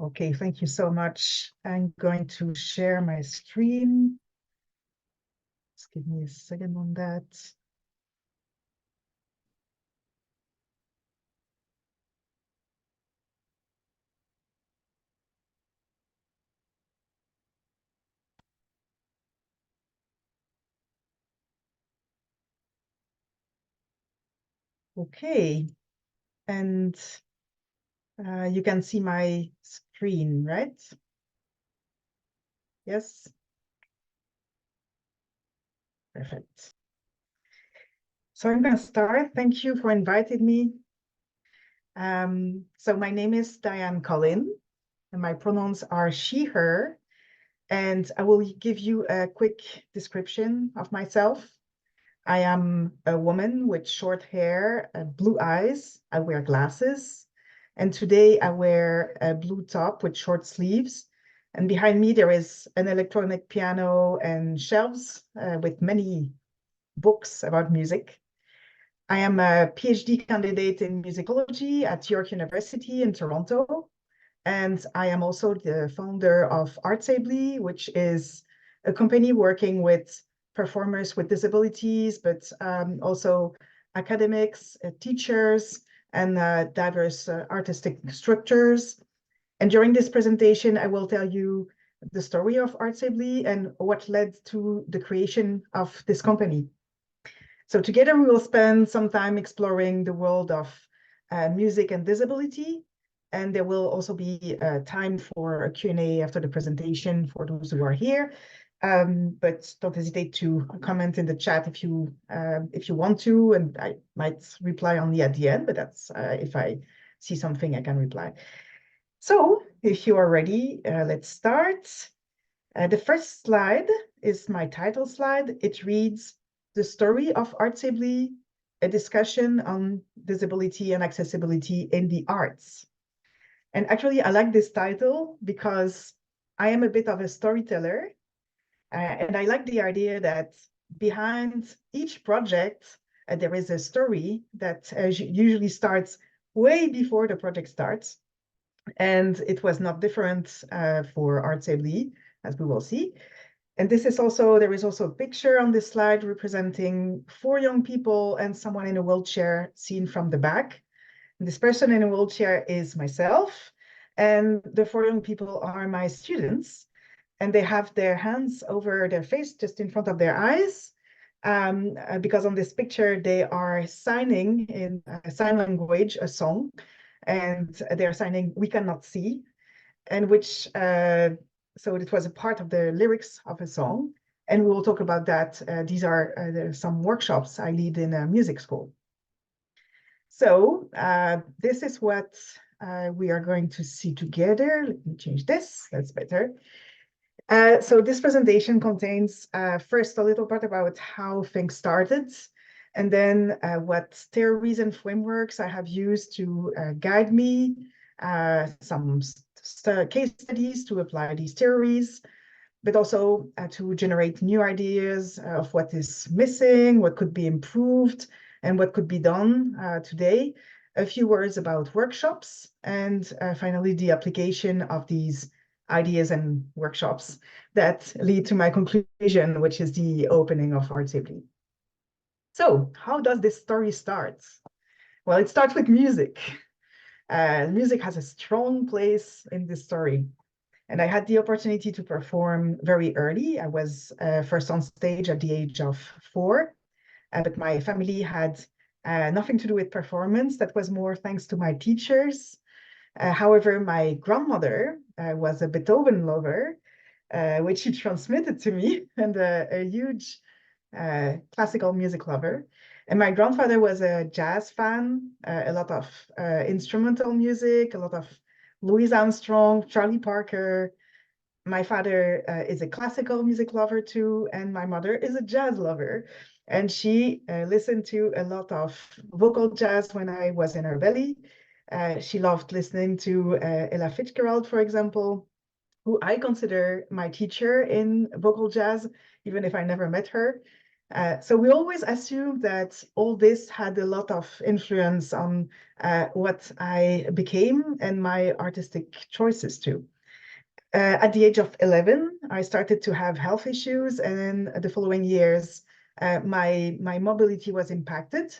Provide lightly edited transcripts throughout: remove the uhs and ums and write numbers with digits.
Okay, thank you so much. I'm going to share my screen. Just give me a second on that. Okay, and you can see my screen, right? Yes? Perfect. So I'm going to start. Thank you for inviting me. So my name is Diane Kolin, and my pronouns are she, her, and I will give you a quick description of myself. I am a woman with short hair, blue eyes. I wear glasses. And today I wear a blue top with short sleeves. And behind me, there is an electronic piano and shelves with many books about music. I am a PhD candidate in musicology at York University in Toronto. And I am also the founder of Ably, which is a company working with performers with disabilities, but also academics, teachers, and diverse artistic structures. And during this presentation, I will tell you the story of Ably and what led to the creation of this company. So together we will spend some time exploring the world of music and disability. And there will also be time for a Q&A after the presentation for those who are here. But don't hesitate to comment in the chat if you want to, and I might reply only at the end, but that's if I see something I can reply. So if you are ready, let's start. The first slide is my title slide. It reads, "The Story of Ably, a discussion on disability and accessibility in the arts." And actually, I like this title because I am a bit of a storyteller. And I like the idea that behind each project, there is a story that usually starts way before the project starts. And it was not different for Ably, as we will see. And this is also, there is also a picture on this slide representing 4 young people and someone in a wheelchair seen from the back. And this person in a wheelchair is myself, and the 4 young people are my students, and they have their hands over their face just in front of their eyes, because on this picture they are signing in sign language a song, and they're signing "We Cannot See," and which so it was a part of the lyrics of a song, and we will talk about that. These are some workshops I lead in a music school. So this is what we are going to see together. Let me change this, that's better. So this presentation contains first a little part about how things started, and then what theories and frameworks I have used to guide me, some case studies to apply these theories, but also to generate new ideas of what is missing, what could be improved, and what could be done today. A few words about workshops, and finally the application of these ideas and workshops that lead to my conclusion, which is the opening of Ably. So how does this story start? Well, it starts with music. Music has a strong place in this story. And I had the opportunity to perform very early. I was first on stage at the age of 4, but my family had nothing to do with performance. That was more thanks to my teachers. However, my grandmother was a Beethoven lover, which she transmitted to me, and a huge classical music lover. And my grandfather was a jazz fan, a lot of instrumental music, a lot of Louis Armstrong, Charlie Parker. My father is a classical music lover too, and my mother is a jazz lover. And she listened to a lot of vocal jazz when I was in her belly. She loved listening to Ella Fitzgerald, for example, who I consider my teacher in vocal jazz, even if I never met her. So we always assume that all this had a lot of influence on what I became and my artistic choices too. At the age of 11, I started to have health issues, and then the following years, my mobility was impacted.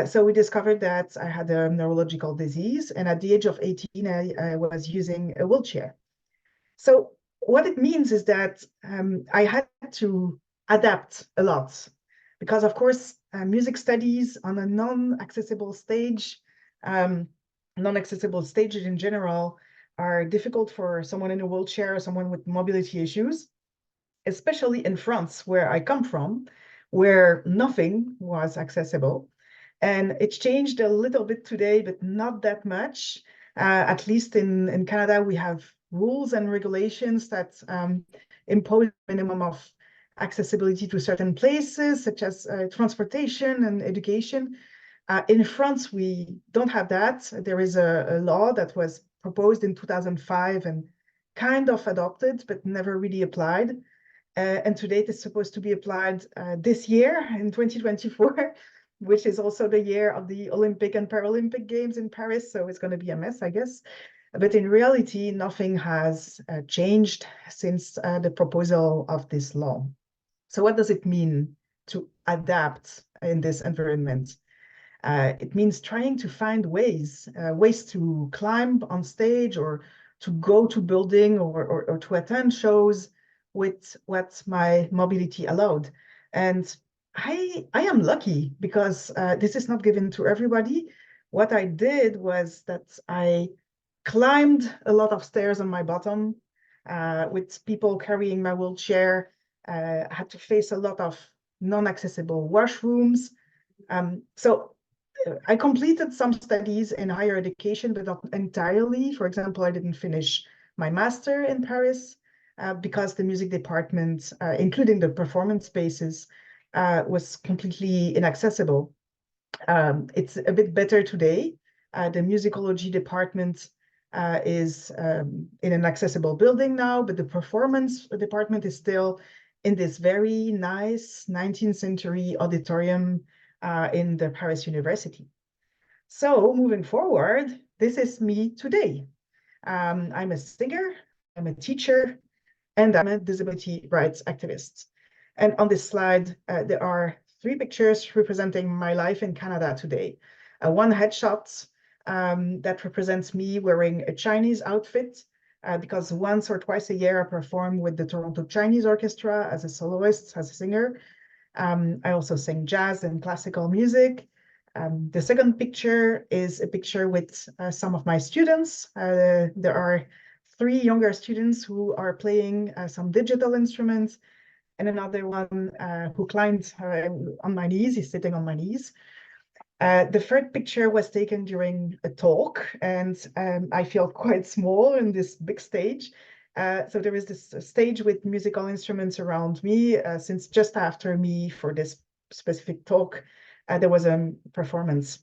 So we discovered that I had a neurological disease, and at the age of 18, I was using a wheelchair. So what it means is that I had to adapt a lot because, of course, music studies on a um, non-accessible stages in general are difficult for someone in a wheelchair or someone with mobility issues, especially in France, where I come from, where nothing was accessible. And it's changed a little bit today, but not that much. At least in Canada, we have rules and regulations that impose a minimum of accessibility to certain places, such as transportation and education. In France, we don't have that. There is a law that was proposed in 2005 and kind of adopted, but never really applied. And to date, it's supposed to be applied this year in 2024, which is also the year of the Olympic and Paralympic Games in Paris. So it's going to be a mess, I guess. But in reality, nothing has changed since the proposal of this law. So what does it mean to adapt in this environment? It means trying to find ways to climb on stage or to go to building or to attend shows with what my mobility allowed. And I am lucky because this is not given to everybody. What I did was that I climbed a lot of stairs on my bottom with people carrying my wheelchair. I had to face a lot of non-accessible washrooms. So I completed some studies in higher education, but not entirely. For example, I didn't finish my master in Paris because the music department, including the performance spaces, was completely inaccessible. It's a bit better today. The musicology department is in an accessible building now, but the performance department is still in this very nice 19th century auditorium in the Paris University. So moving forward, this is me today. I'm a singer, I'm a teacher, and I'm a disability rights activist. And on this slide, there are three pictures representing my life in Canada today. One headshot that represents me wearing a Chinese outfit because once or twice a year I perform with the Toronto Chinese Orchestra as a soloist, as a singer. I also sing jazz and classical music. The second picture is a picture with some of my students. There are three younger students who are playing some digital instruments, and another one who climbed on my knees. He's sitting on my knees. The third picture was taken during a talk, and I feel quite small in this big stage. So there is this stage with musical instruments around me, since just after me for this specific talk, there was a performance.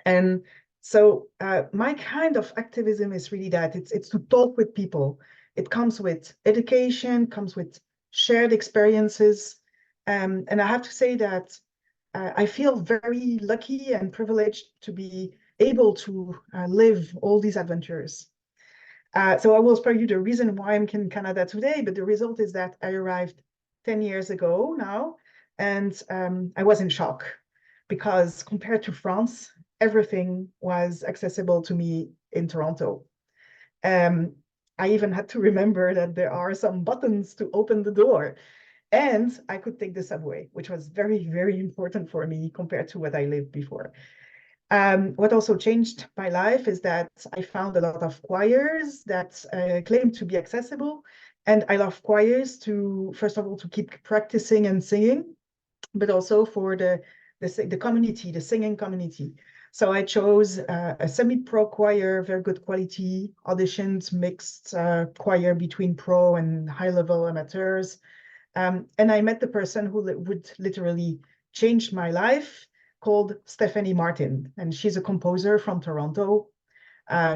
And so my kind of activism is really that it's to talk with people. It comes with education, comes with shared experiences. And I have to say that I feel very lucky and privileged to be able to live all these adventures. So I will spare you the reason why I'm in Canada today, but the result is that I arrived 10 years ago now, and I was in shock because compared to France, everything was accessible to me in Toronto. Um, I even had to remember that there are some buttons to open the door. And I could take the subway, which was very, very important for me compared to what I lived before. What also changed my life is that I found a lot of choirs that claim to be accessible. And I love choirs to, first of all, to keep practicing and singing, but also for the community, the singing community. So I chose a semi-pro choir, very good quality, auditions, mixed choir between pro and high-level amateurs. And I met the person who would literally change my life, called Stephanie Martin. And she's a composer from Toronto.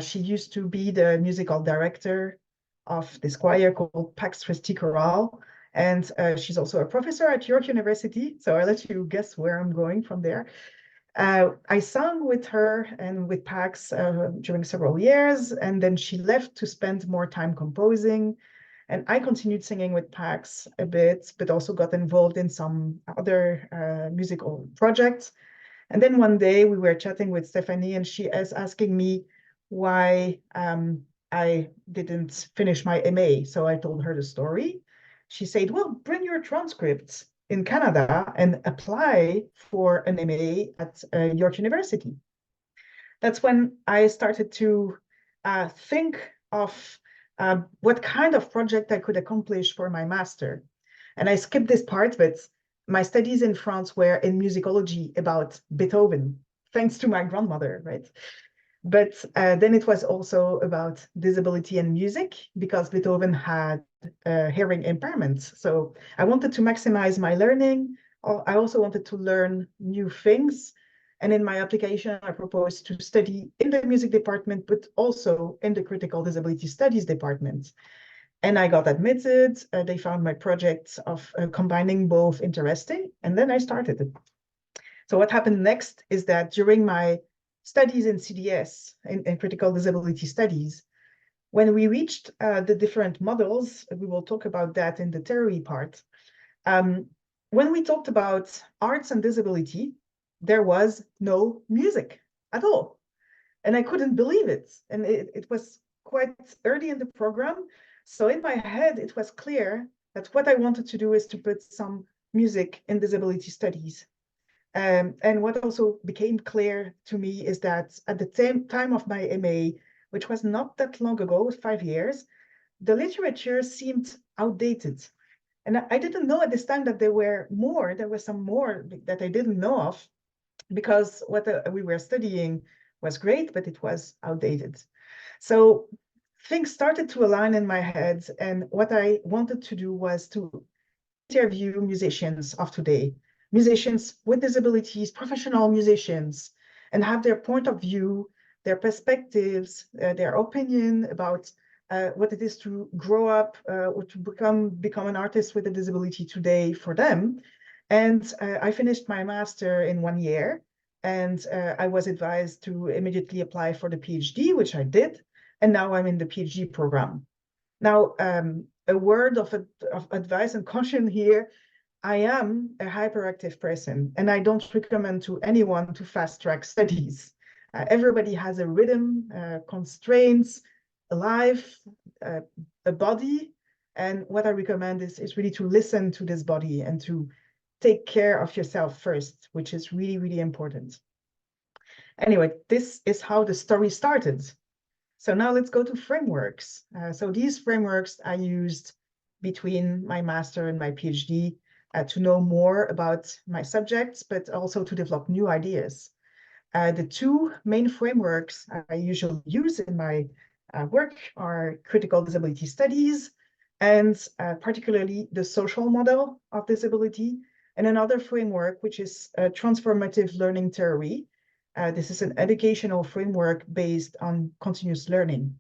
She used to be the musical director of this choir called Pax Christi Chorale. And she's also a professor at York University. So I'll let you guess where I'm going from there. I sang with her and with Pax during several years, and then she left to spend more time composing. And I continued singing with Pax a bit, but also got involved in some other musical projects. And then one day we were chatting with Stephanie, and she is asking me why I didn't finish my MA. So I told her the story. She said, well, bring your transcripts in Canada and apply for an MA at York University. That's when I started to think of what kind of project I could accomplish for my master. And I skipped this part, but my studies in France were in musicology about Beethoven, thanks to my grandmother, right? But then it was also about disability and music because Beethoven had hearing impairments. So I wanted to maximize my learning. I also wanted to learn new things. And in my application, I proposed to study in the music department, but also in the critical disability studies department. And I got admitted. They found my project of combining both interesting, and then I started it. So what happened next is that during my studies in CDS, in critical disability studies, when we reached the different models, we will talk about that in the theory part. When we talked about arts and disability, there was no music at all. And I couldn't believe it. And it was quite early in the program. So in my head, it was clear that what I wanted to do is to put some music in disability studies. And what also became clear to me is that at the same time of my MA, which was not that long ago, 5 years, the literature seemed outdated. And I didn't know at this time that there was some more that I didn't know of, because what we were studying was great, but it was outdated. So things started to align in my head. And what I wanted to do was to interview musicians of today, musicians with disabilities, professional musicians, and have their point of view, their perspectives, their opinion about what it is to grow up or to become an artist with a disability today for them. And I finished my master in 1 year, and I was advised to immediately apply for the PhD, which I did. And now I'm in the PhD program. Now, a word of advice and caution here. I am a hyperactive person, and I don't recommend to anyone to fast track studies. Everybody has a rhythm, constraints, a life, a body. And what I recommend is really to listen to this body and to take care of yourself first, which is really, really important. Anyway, this is how the story started. So now let's go to frameworks. So these frameworks I used between my master and my PhD to know more about my subjects, but also to develop new ideas. The two main frameworks I usually use in my work are critical disability studies, and particularly the social model of disability, and another framework, which is transformative learning theory. This is an educational framework based on continuous learning.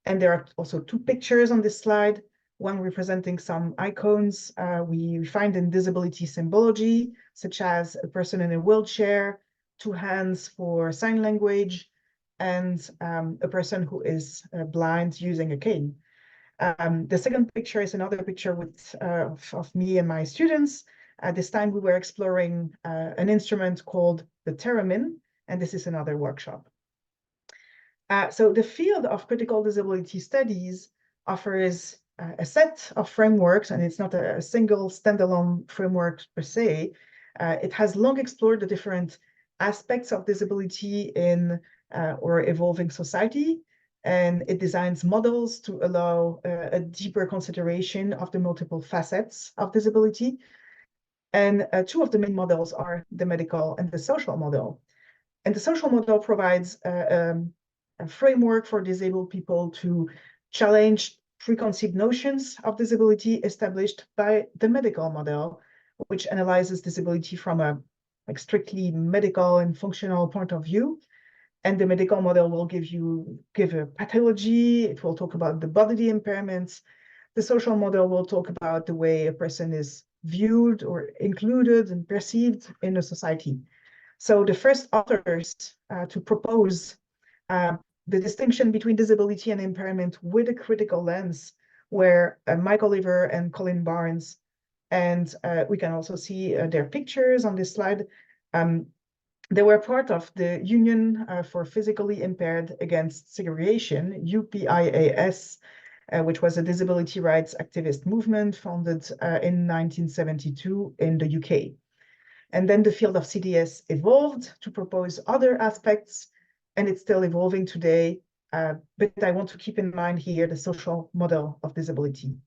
And there are also two pictures on this slide, one representing some icons we find in disability symbology, such as a person in a wheelchair, two hands for sign language, and a person who is blind using a cane. The second picture is another picture of me and my students. This time we were exploring an instrument called the theremin, and this is another workshop. So the field of critical disability studies offers a set of frameworks, and it's not a single standalone framework per se. It has long explored the different aspects of disability in or evolving society, and it designs models to allow a deeper consideration of the multiple facets of disability. And two of the main models are the medical and the social model. And the social model provides a framework for disabled people to challenge preconceived notions of disability established by the medical model, which analyzes disability from a strictly medical and functional point of view. And the medical model will give a pathology. It will talk about the bodily impairments, the social model will talk about the way a person is viewed or included and perceived in a society. So the first authors to propose the distinction between disability and impairment with a critical lens were Mike Oliver and Colin Barnes. And we can also see their pictures on this slide. They were part of the Union for Physically Impaired Against Segregation, UPIAS, which was a disability rights activist movement founded in 1972 in the UK. And then the field of CDS evolved to propose other aspects, and it's still evolving today. But I want to keep in mind here the social model of disability.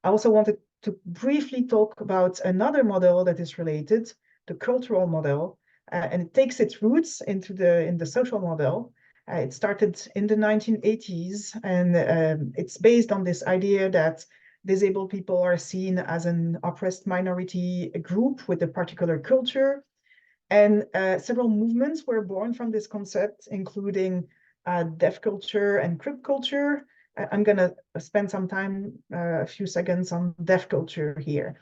I also wanted to briefly talk about another model that is related, the cultural model, and it takes its roots in the social model. It started in the 1980s, and it's based on this idea that disabled people are seen as an oppressed minority group with a particular culture. And several movements were born from this concept, including deaf culture and crip culture. I'm going to spend some time, a few seconds on deaf culture here.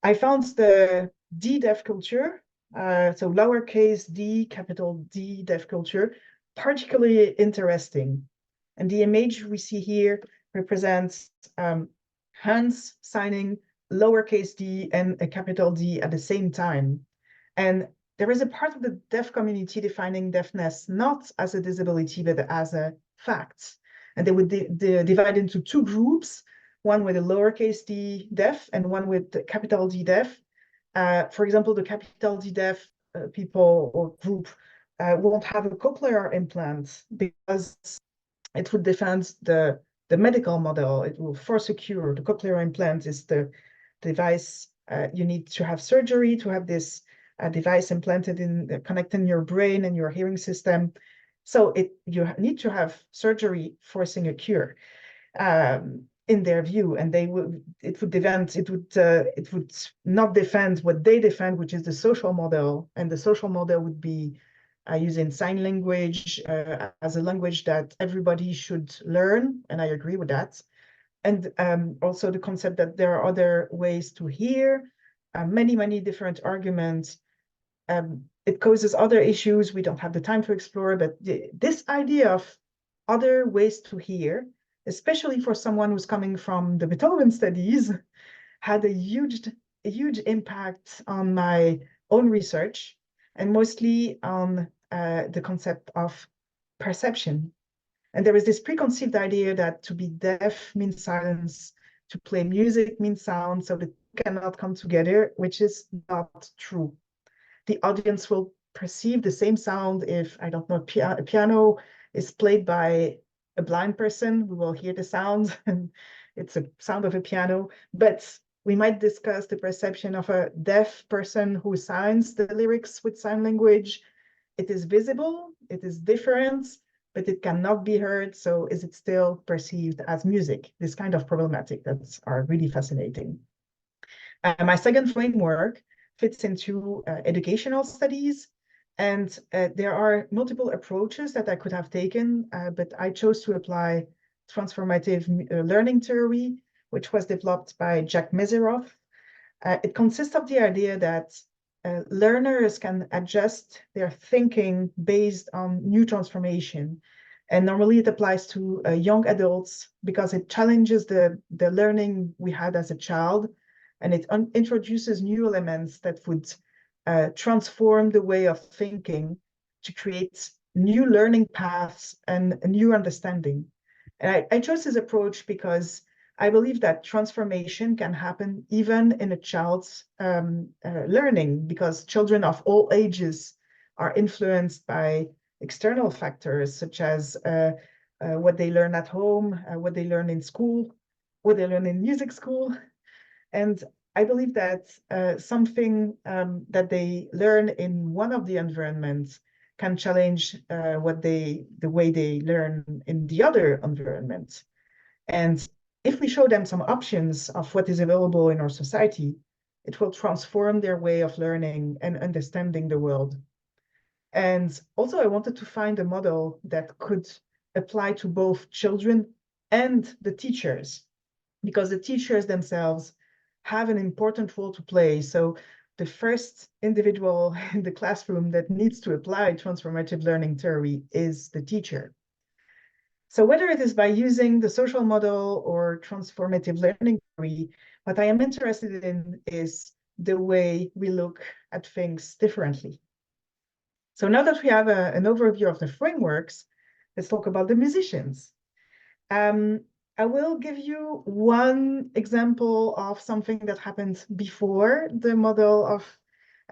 I found the D-deaf culture, so lowercase d, capital D deaf culture, particularly interesting. And the image we see here represents hands signing lowercase d and a capital D at the same time. And there is a part of the deaf community defining deafness not as a disability, but as a fact. And they would divide into two groups, one with a lowercase d deaf and one with the capital D deaf. For example, the capital D deaf people or group won't have a cochlear implant because it would defend the medical model. It will force a cure. The cochlear implant is the device you need to have surgery to have this device implanted in connecting your brain and your hearing system. So you need to have surgery forcing a cure in their view, and it would not defend what they defend, which is the social model, and the social model would be using sign language as a language that everybody should learn, and I agree with that. And also the concept that there are other ways to hear, many different arguments. It causes other issues we don't have the time to explore, but this idea of other ways to hear, especially for someone who's coming from the Beethoven studies, had a huge impact on my own research, and mostly on the concept of perception. And there is this preconceived idea that to be deaf means silence, to play music means sound, so they cannot come together, which is not true. The audience will perceive the same sound if, I don't know, a piano is played by a blind person. We will hear the sound, and it's a sound of a piano. But we might discuss the perception of a deaf person who signs the lyrics with sign language. It is visible, it is different, but it cannot be heard. So is it still perceived as music? This kind of problematic that's are really fascinating. My second framework fits into educational studies. And there are multiple approaches that I could have taken, but I chose to apply transformative learning theory, which was developed by Jack Meziroff. It consists of the idea that learners can adjust their thinking based on new transformation. And normally it applies to young adults because it challenges the learning we had as a child, and it introduces new elements that would transform the way of thinking to create new learning paths and a new understanding. And I chose this approach because I believe that transformation can happen even in a child's learning, because children of all ages are influenced by external factors, such as what they learn at home, what they learn in school, what they learn in music school. And I believe that something that they learn in one of the environments can challenge the way they learn in the other environment. And if we show them some options of what is available in our society, it will transform their way of learning and understanding the world. And also, I wanted to find a model that could apply to both children and the teachers. because the teachers themselves have an important role to play. So the first individual in the classroom that needs to apply transformative learning theory is the teacher. So whether it is by using the social model or transformative learning theory, what I am interested in is the way we look at things differently. So now that we have an overview of the frameworks, let's talk about the musicians. Um, I will give you one example of something that happened before the model of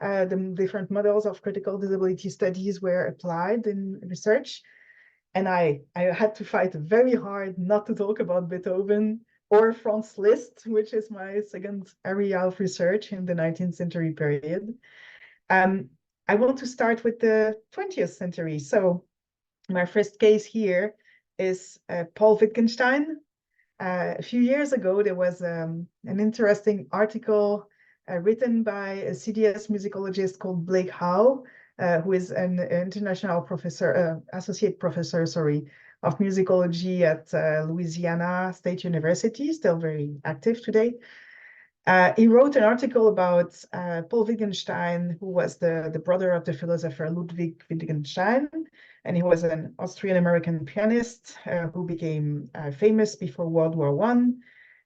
the different models of critical disability studies were applied in research. And I had to fight very hard not to talk about Beethoven or Franz Liszt, which is my second area of research in the 19th century period. I want to start with the 20th century. So my first case here is Paul Wittgenstein. A few years ago, there was an interesting article written by a CDS musicologist called Blake Howe, who is an international professor, associate professor, sorry, of musicology at Louisiana State University, still very active today. He wrote an article about Paul Wittgenstein, who was the brother of the philosopher Ludwig Wittgenstein, and he was an Austrian-American pianist who became famous before World War I.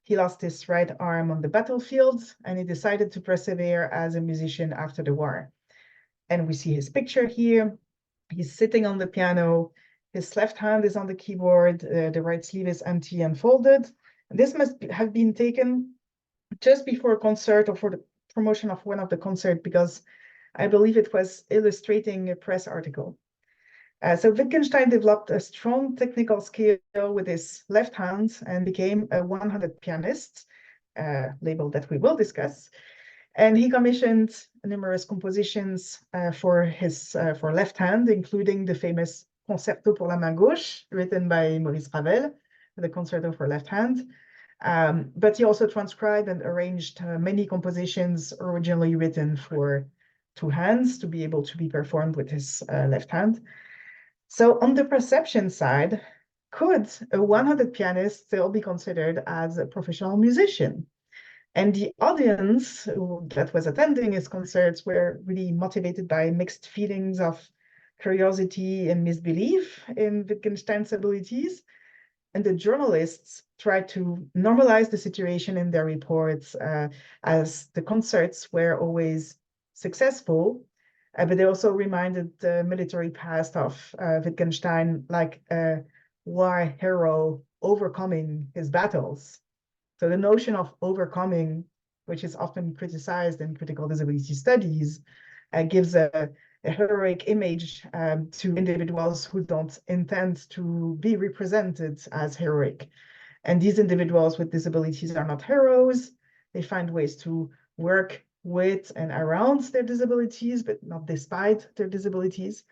He lost his right arm on the battlefield, and he decided to persevere as a musician after the war. And we see his picture here. He's sitting on the piano. His left hand is on the keyboard. The right sleeve is empty and folded. And this must have been taken just before a concert or for the promotion of one of the concerts, because I believe it was illustrating a press article. So Wittgenstein developed a strong technical skill with his left hand and became a one-handed pianist, label that we will discuss. And he commissioned numerous compositions for left hand, including the famous Concerto pour la main gauche, written by Maurice Ravel, the concerto for left hand. But he also transcribed and arranged many compositions originally written for two hands to be able to be performed with his left hand. So on the perception side, could a one-handed pianist still be considered as a professional musician? And the audience that was attending his concerts were really motivated by mixed feelings of curiosity and misbelief in Wittgenstein's abilities. And the journalists tried to normalize the situation in their reports as the concerts were always successful, but they also reminded the military past of Wittgenstein like a war hero overcoming his battles. So the notion of overcoming, which is often criticized in critical disability studies, gives a heroic image to individuals who don't intend to be represented as heroic. And these individuals with disabilities are not heroes. They find ways to work with and around their disabilities, but not despite their disabilities.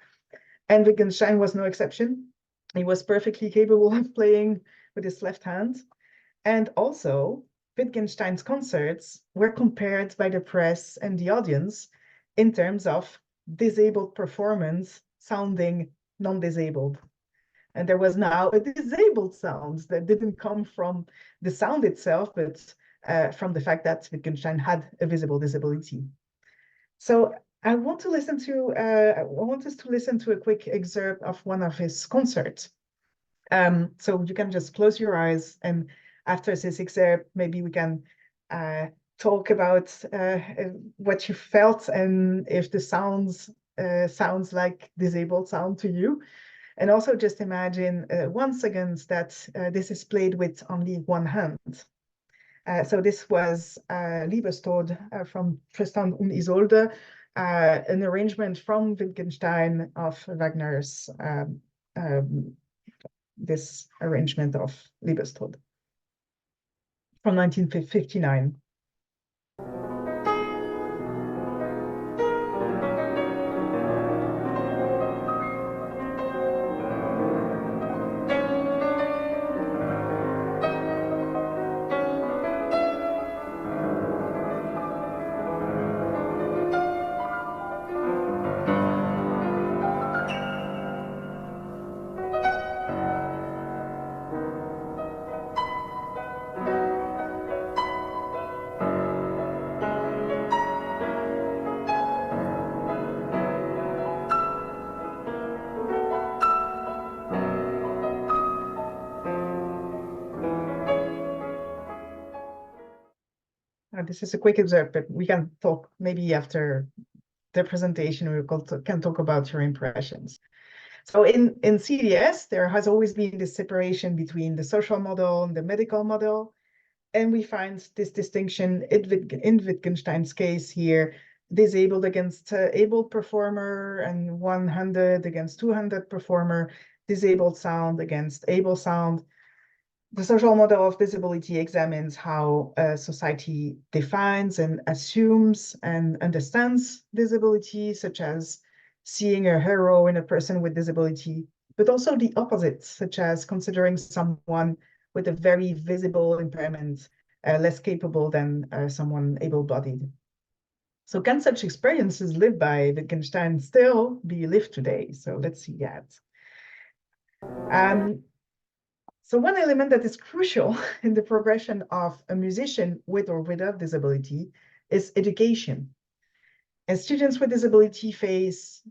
And Wittgenstein was no exception. He was perfectly capable of playing with his left hand. And also, Wittgenstein's concerts were compared by the press and the audience in terms of disabled performance sounding non-disabled. And there was now a disabled sound that didn't come from the sound itself, but from the fact that Wittgenstein had a visible disability. So I want us to listen to a quick excerpt of one of his concerts. So you can just close your eyes, and after this excerpt, maybe we can talk about what you felt and if the sounds like disabled sound to you. And also just imagine once again that this is played with only one hand. So this was Liebestod from Tristan und Isolde, an arrangement from Wittgenstein of Wagner's this arrangement of Liebestod from 1959. this is a quick excerpt, but we can talk maybe after the presentation, can talk about your impressions. So in CDS, there has always been this separation between the social model and the medical model. And we find this distinction in Wittgenstein's case here, disabled against able performer and 100 against 200 performer, disabled sound against able sound. The social model of disability examines how society defines and assumes and understands disability, such as seeing a hero in a person with disability, but also the opposite, such as considering someone with a very visible impairment less capable than someone able-bodied. So can such experiences lived by Wittgenstein still be lived today? So let's see that. So one element that is crucial in the progression of a musician with or without disability is education. And students with disability face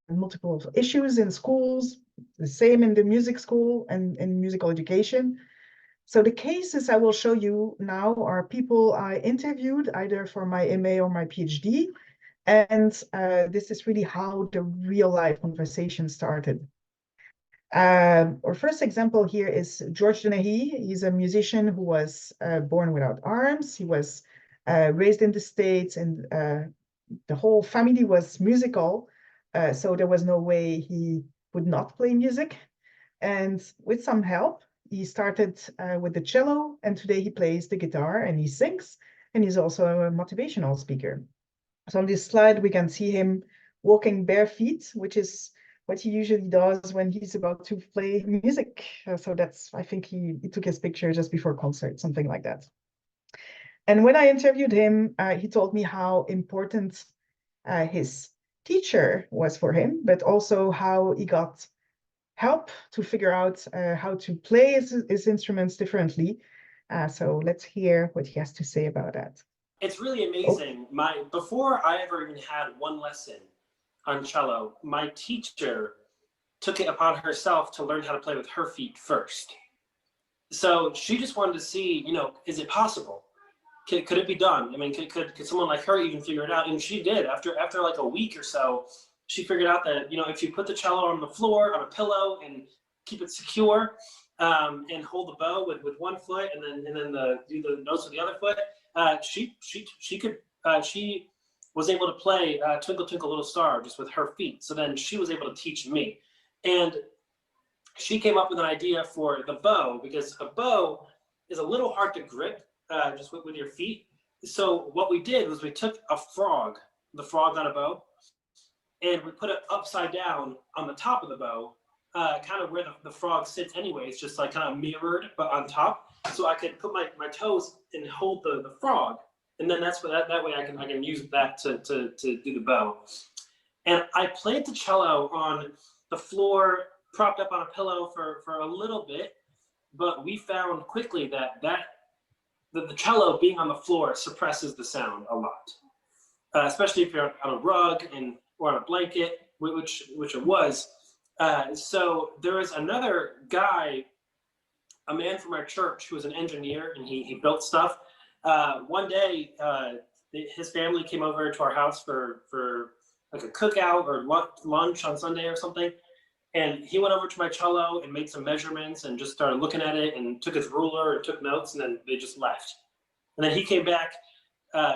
multiple issues in schools, the same in the music school and in musical education. So the cases I will show you now are people I interviewed either for my MA or my PhD. And this is really how the real life conversation started. Our first example here is George Denahy. He's a musician who was born without arms. He was raised in the States, and the whole family was musical. So there was no way he would not play music. And with some help, he started with the cello, and today he plays the guitar and he sings, and he's also a motivational speaker. So on this slide, we can see him walking bare feet, which is what he usually does when he's about to play music. So that's, I think he took his picture just before concert, something like that. And when I interviewed him, he told me how important his teacher was for him, but also how he got help to figure out how to play his instruments differently. So let's hear what he has to say about that. It's really amazing. Before I ever even had one lesson on cello, my teacher took it upon herself to learn how to play with her feet first. So she just wanted to see, is it possible? Could it be done? I mean, could someone like her even figure it out? And she did. After like a week or so, she figured out that, if you put the cello on the floor, on a pillow, and keep it secure, and hold the bow with one foot, and then do the notes with the other foot, she was able to play Twinkle Twinkle Little Star just with her feet. So then she was able to teach me. And she came up with an idea for the bow, because a bow is a little hard to grip just with your feet. So what we did was we took the frog on a bow, and we put it upside down on the top of the bow, kind of where the frog sits anyway. It's just like kind of mirrored, but on top. So I could put my toes and hold the frog. And then that way I can use that to do the bow. And I played the cello on the floor, propped up on a pillow for a little bit, but we found quickly that the cello being on the floor suppresses the sound a lot, especially if you're on a rug or on a blanket, which it was. So there was another guy, a man from our church, who was an engineer, and he built stuff. One day, his family came over to our house for like a cookout or lunch on Sunday or something. And he went over to my cello and made some measurements and just started looking at it and took his ruler and took notes, and then they just left. And then he came back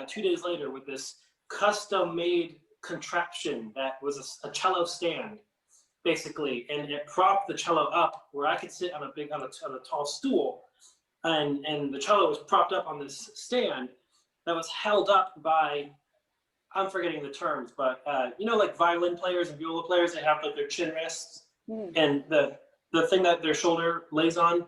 2 days later with this custom-made contraption that was a cello stand, basically, and it propped the cello up where I could sit on a tall stool, and the cello was propped up on this stand that was held up by, I'm forgetting the terms, but like violin players and viola players, they have like their chin rests and the thing that their shoulder lays on,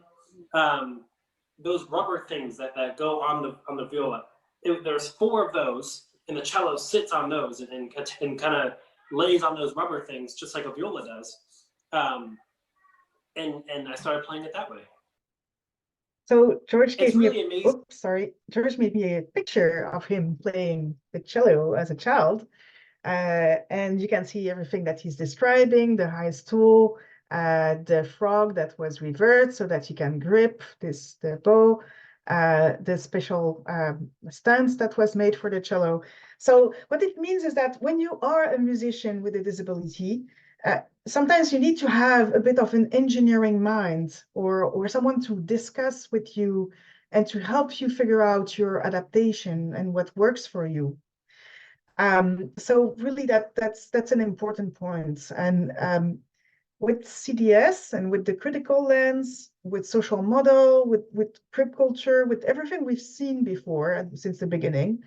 those rubber things that go on the viola. There's 4 of those, and the cello sits on those and kind of lays on those rubber things just like a viola does. And I started playing it that way. So George gave me really amazing. George made me a picture of him playing the cello as a child. And you can see everything that he's describing, the high stool, the frog that was reversed so that you can grip the bow. the special stands that was made for the cello. So what it means is that when you are a musician with a disability, sometimes you need to have a bit of an engineering mind or someone to discuss with you and to help you figure out your adaptation and what works for you. So really that's an important point. And with CDS and with the critical lens, with social model, with crip culture, with everything we've seen before since the beginning,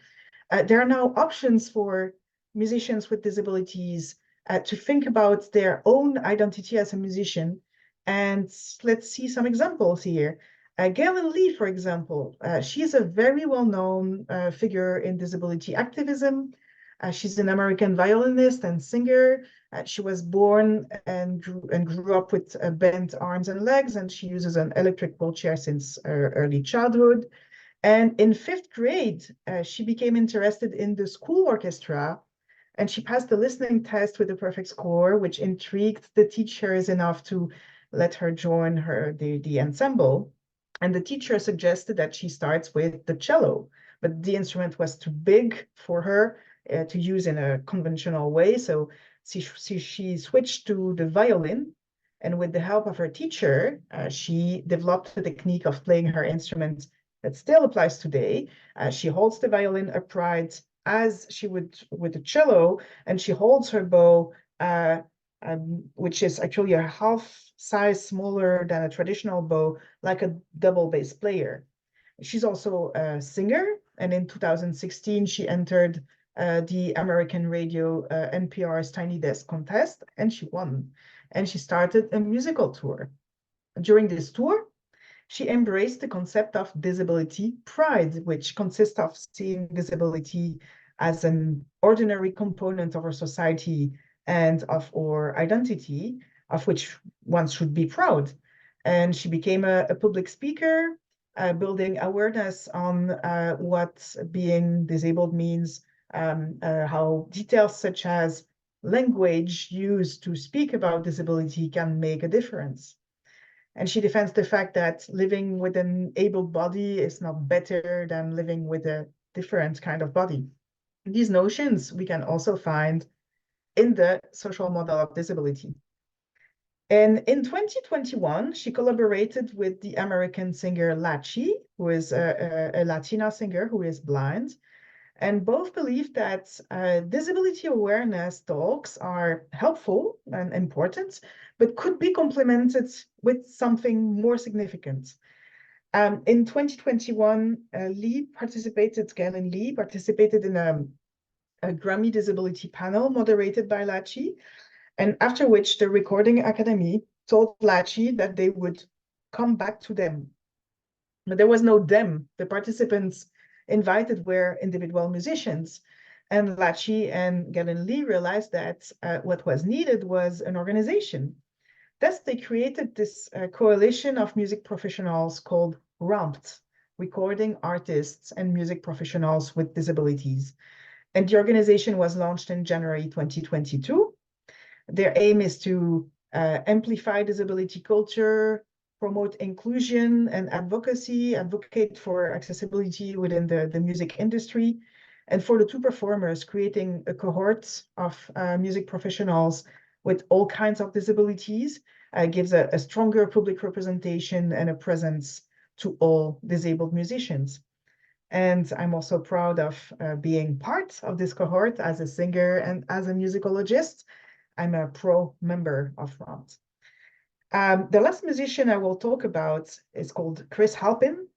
there are now options for musicians with disabilities to think about their own identity as a musician. And let's see some examples here. Galen Lee, for example, she's a very well-known figure in disability activism. She's an American violinist and singer. She was born and grew up with bent arms and legs, and she uses an electric wheelchair since early childhood. And in 5th grade, she became interested in the school orchestra, and she passed the listening test with a perfect score, which intrigued the teachers enough to let her join the ensemble. And the teacher suggested that she starts with the cello, but the instrument was too big for her to use in a conventional way. So she switched to the violin. And with the help of her teacher, she developed the technique of playing her instrument that still applies today. She holds the violin upright as she would with the cello, and she holds her bow, which is actually a half size smaller than a traditional bow, like a double bass player. She's also a singer, and in 2016, she entered the American radio NPR's Tiny Desk contest, and she won. And she started a musical tour. During this tour, she embraced the concept of disability pride, which consists of seeing disability as an ordinary component of our society and of our identity, of which one should be proud. And she became a public speaker, building awareness on what being disabled means, how details such as language used to speak about disability can make a difference. And she defends the fact that living with an able body is not better than living with a different kind of body. These notions we can also find in the social model of disability. And in 2021, she collaborated with the American singer Lachi, who is a Latina singer who is blind. And both believe that disability awareness talks are helpful and important, but could be complemented with something more significant. In 2021, Galen Lee participated in a Grammy Disability panel moderated by Lachi, and after which the Recording Academy told Lachi that they would come back to them. But there was no them. The participants invited were individual musicians. And Lachi and Galen Lee realized that what was needed was an organization. Thus, they created this coalition of music professionals called RAMPT, Recording Artists and Music Professionals with Disabilities. And the organization was launched in January 2022. Their aim is to amplify disability culture, promote inclusion and advocacy, advocate for accessibility within the music industry. And for the two performers, creating a cohort of music professionals with all kinds of disabilities gives a stronger public representation and a presence to all disabled musicians. And I'm also proud of being part of this cohort as a singer and as a musicologist. I'm a pro member of RAMT. The last musician I will talk about is called Chris Halpin.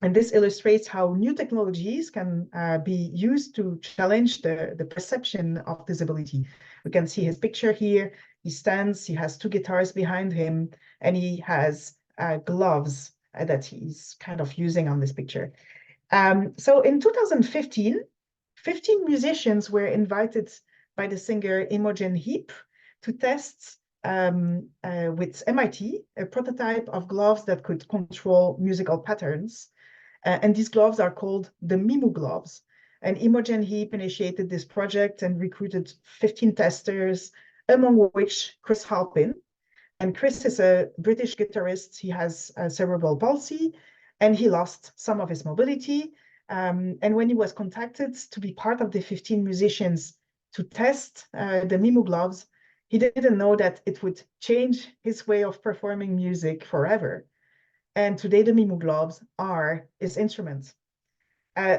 And this illustrates how new technologies can be used to challenge the perception of disability. We can see his picture here. He stands, he has two guitars behind him, and he has gloves that he's kind of using on this picture. So in 2015, 15 musicians were invited by the singer Imogen Heap to test with MIT a prototype of gloves that could control musical patterns. And these gloves are called the MIMU gloves. And Imogen Heap initiated this project and recruited 15 testers, among which Chris Halpin. And Chris is a British guitarist. He has cerebral palsy, and he lost some of his mobility. And when he was contacted to be part of the 15 musicians to test the Mimo gloves, he didn't know that it would change his way of performing music forever. And today the Mimo gloves are his instruments.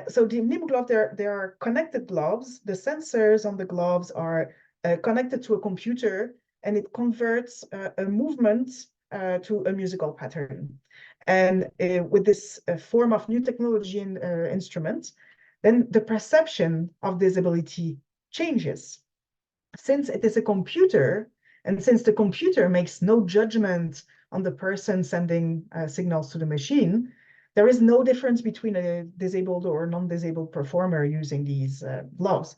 So the Mimo glove, they are connected gloves. The sensors on the gloves are connected to a computer, and it converts a movement to a musical pattern. And with this form of new technology and instruments, then the perception of disability changes. Since it is a computer, and since the computer makes no judgment on the person sending signals to the machine, there is no difference between a disabled or non-disabled performer using these gloves.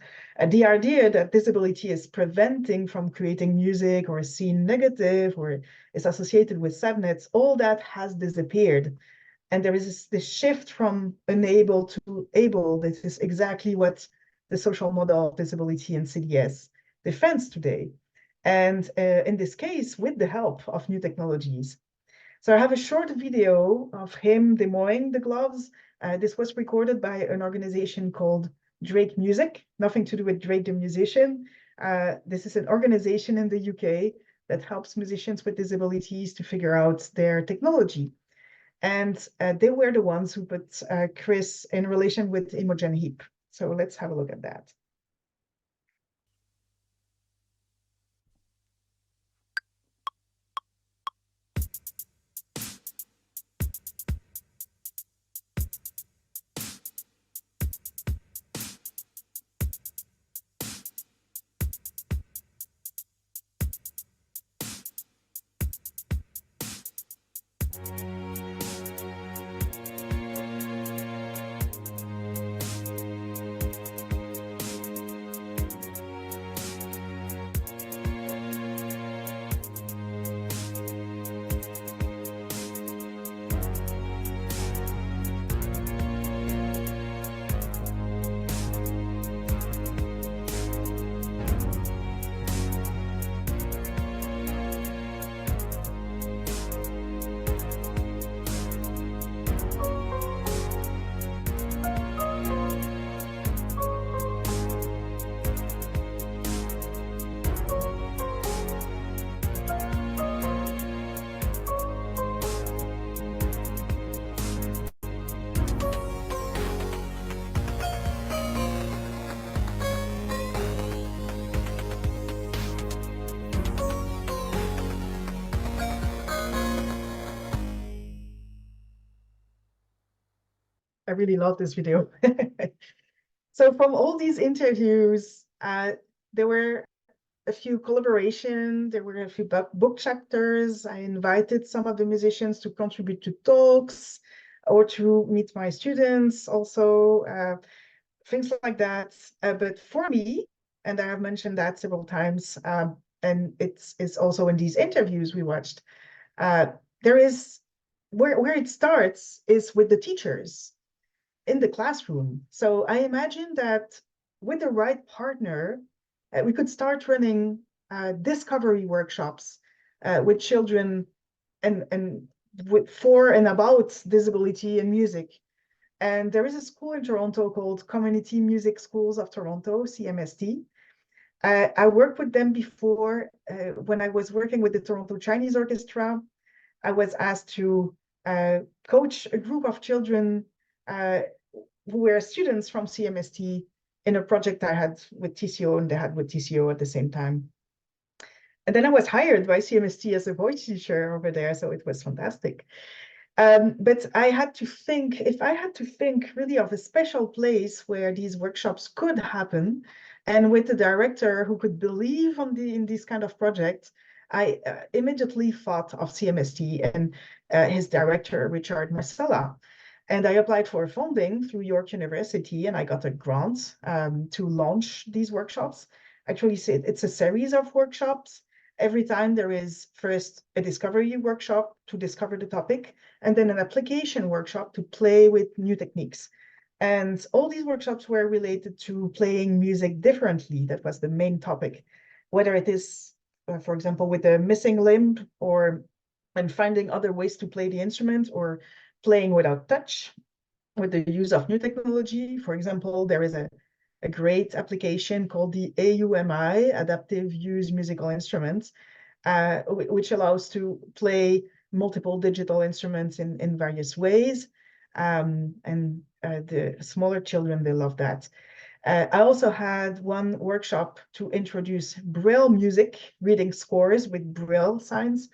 The idea that disability is preventing from creating music or is seen negative or is associated with sadness, all that has disappeared. And there is this shift from unable to able. This is exactly what the social model of disability in CDS defends today. And in this case, with the help of new technologies. So I have a short video of him demoing the gloves. This was recorded by an organization called Drake Music, nothing to do with Drake the musician. This is an organization in the UK that helps musicians with disabilities to figure out their technology. And they were the ones who put Chris in relation with Imogen Heap. So let's have a look at that. I really love this video. So from all these interviews, there were a few collaborations, there were a few book chapters. I invited some of the musicians to contribute to talks or to meet my students also, things like that. But for me, and I have mentioned that several times, and it's also in these interviews we watched, there is, where it starts is with the teachers in the classroom. So I imagine that with the right partner, we could start running discovery workshops with children and with for and about disability and music. And there is a school in Toronto called Community Music Schools of Toronto, CMST. I worked with them before when I was working with the Toronto Chinese Orchestra. I was asked to coach a group of children who were students from CMST in a project I had with TCO and they had with TCO at the same time. And then I was hired by CMST as a voice teacher over there, so it was fantastic. But I had to think, if I had to think really of a special place where these workshops could happen, and with a director who could believe in these kind of projects, I immediately thought of CMST and his director, Richard Marcella. And I applied for funding through York University, and I got a grant to launch these workshops. Actually, it's a series of workshops. Every time there is first a discovery workshop to discover the topic, and then an application workshop to play with new techniques. And all these workshops were related to playing music differently. That was the main topic, whether it is, for example, with a missing limb and finding other ways to play the instrument, or playing without touch, with the use of new technology. For example, there is a great application called the AUMI, Adaptive Use Musical Instruments, which allows to play multiple digital instruments in various ways. And the smaller children, they love that. I also had one workshop to introduce Braille music, reading scores with Braille signs.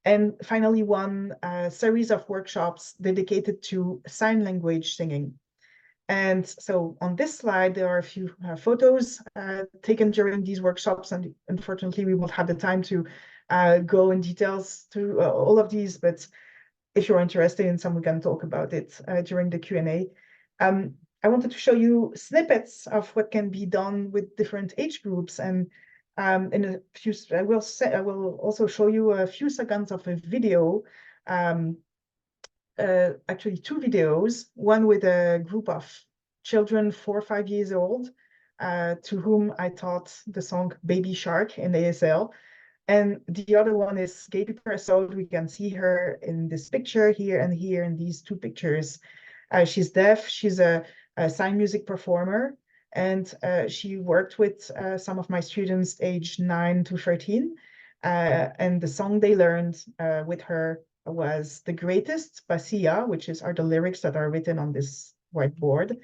And finally, one series of workshops dedicated to sign language singing. And so on this slide, there are a few photos taken during these workshops. And unfortunately, we won't have the time to go in details to all of these. But if you're interested in some, we can talk about it during the Q&A. I wanted to show you snippets of what can be done with different age groups. And in a few, I will also show you a few seconds of a video, actually 2 videos, one with a group of children 4 or 5 years old, to whom I taught the song Baby Shark in ASL. And the other one is Gaby Parasol. We can see her in this picture here and here in these 2 pictures. She's deaf. She's a sign music performer. And she worked with some of my students aged 9 to 13. And the song they learned with her was The Greatest, Basia, which are the lyrics that are written on this whiteboard.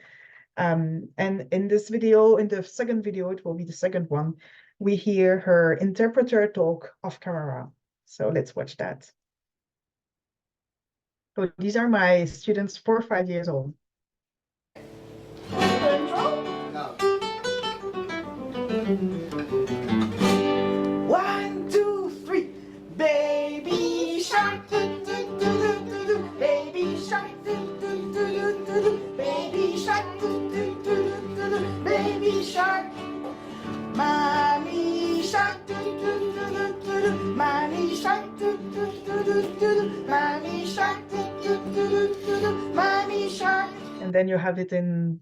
And in this video, in the second video, it will be the second one, we hear her interpreter talk off camera. So let's watch that. So these are my students, 4 or 5 years old. No. 1, 2, 3. Baby shark, do, do, do, do, do. Baby shark, do, do, do, do, do. Baby shark, do, do, do, do, do. Baby shark. Mommy shark, do, do, do, do, do. Mommy shark, do, do, do, do, do. Mommy shark, do, do, do, do, do. Mommy shark. And then you have it in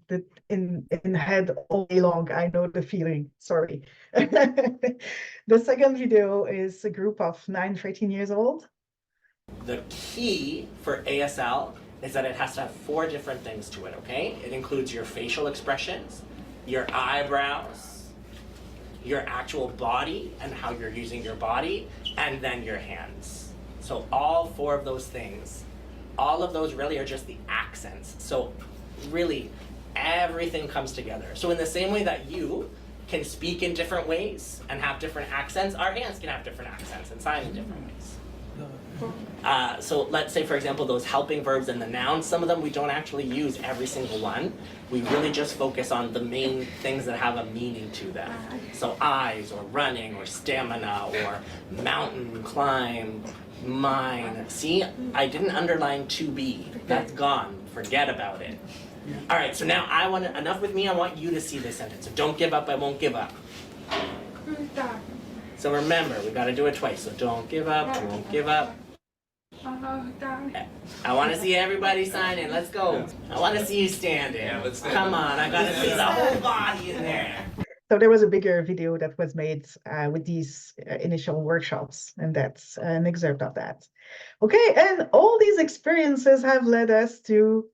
head all day long. I know the feeling, sorry. The second video is a group of 9, 13 years old. The key for ASL is that it has to have 4 different things to it, okay? It includes your facial expressions, your eyebrows, your actual body and how you're using your body, and then your hands. So all 4 of those things, all of those really are just the accents. So really everything comes together. So in the same way that you can speak in different ways and have different accents, our hands can have different accents and sign in different ways. So let's say, for example, those helping verbs and the nouns, some of them we don't actually use every single one. We really just focus on the main things that have a meaning to them. So eyes, or running, or stamina, or mountain, climb, mine. See, I didn't underline to be. That's gone. Forget about it. All right, so now enough with me, I want you to see this sentence. So don't give up, I won't give up. So remember, we gotta do it twice. So don't give up, I won't give up. I want to see everybody signing. Let's go. I want to see you standing. Yeah, let's stand. Come on, I gotta see the whole body in there. So there was a bigger video that was made with these initial workshops, and that's an excerpt of that. Okay, and all these experiences have led us to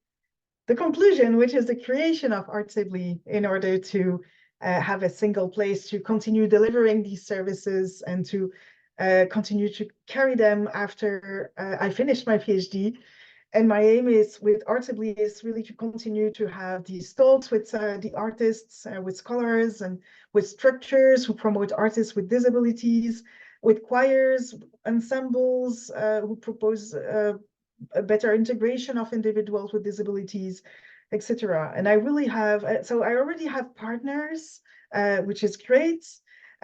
the conclusion, which is the creation of Ably in order to have a single place to continue delivering these services and to continue to carry them after I finished my PhD. And my aim is with Ably is really to continue to have these talks with the artists, with scholars, and with structures who promote artists with disabilities, with choirs, ensembles who propose a better integration of individuals with disabilities, etc. And I really have, so I already have partners, which is great.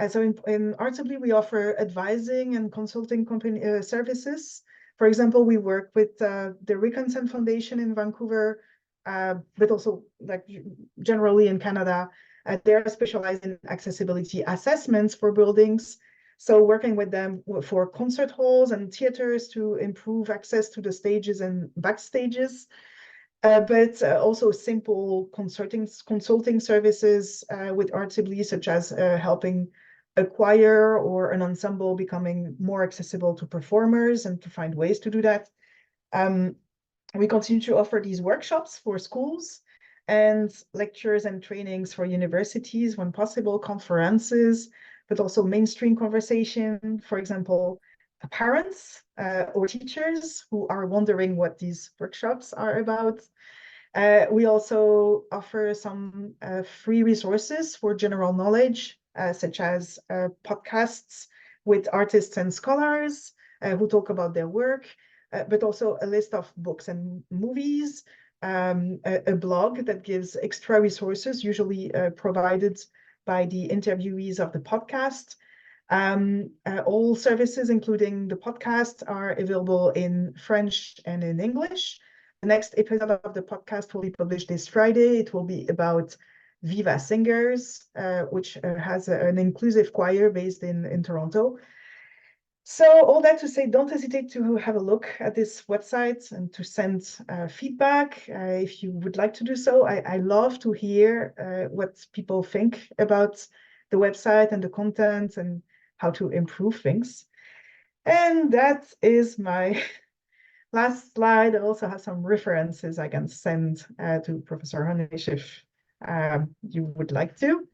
So in Ably, we offer advising and consulting company services. For example, we work with the Reconsent Foundation in Vancouver, but also like generally in Canada. They're specialized in accessibility assessments for buildings. So working with them for concert halls and theaters to improve access to the stages and backstages. But also simple consulting services with Ably, such as helping a choir or an ensemble becoming more accessible to performers and to find ways to do that. We continue to offer these workshops for schools and lectures and trainings for universities when possible, conferences, but also mainstream conversation. For example, parents or teachers who are wondering what these workshops are about. We also offer some free resources for general knowledge, such as podcasts with artists and scholars who talk about their work, but also a list of books and movies, a blog that gives extra resources, usually provided by the interviewees of the podcast. All services, including the podcast, are available in French and in English. The next episode of the podcast will be published this Friday. It will be about Viva Singers, which has an inclusive choir based in Toronto. So all that to say, don't hesitate to have a look at this website and to send feedback if you would like to do so. I love to hear what people think about the website and the content and how to improve things. And that is my last slide. I also have some references I can send to Professor Honisch if you would like to.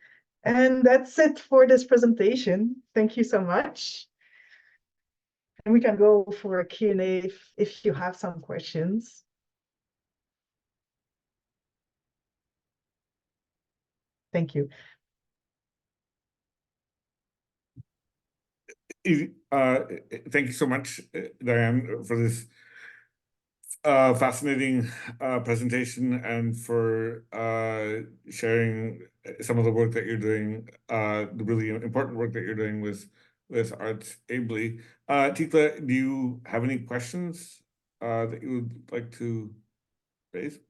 And that's it for this presentation. Thank you so much. And we can go for a Q&A if you have some questions. Thank you. Thank you so much, Diane, for this fascinating presentation and for sharing some of the work that you're doing, the really important work that you're doing with Arts Ably. Tekla, do you have any questions that you would like to raise?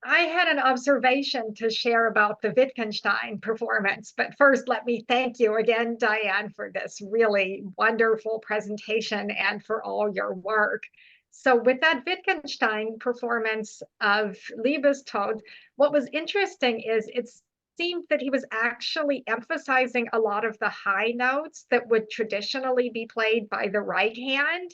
I had an observation to share about the Wittgenstein performance, but first let me thank you again, Diane, for this really wonderful presentation and for all your work. So with that Wittgenstein performance of Liebestod, what was interesting is it seemed that he was actually emphasizing a lot of the high notes that would traditionally be played by the right hand.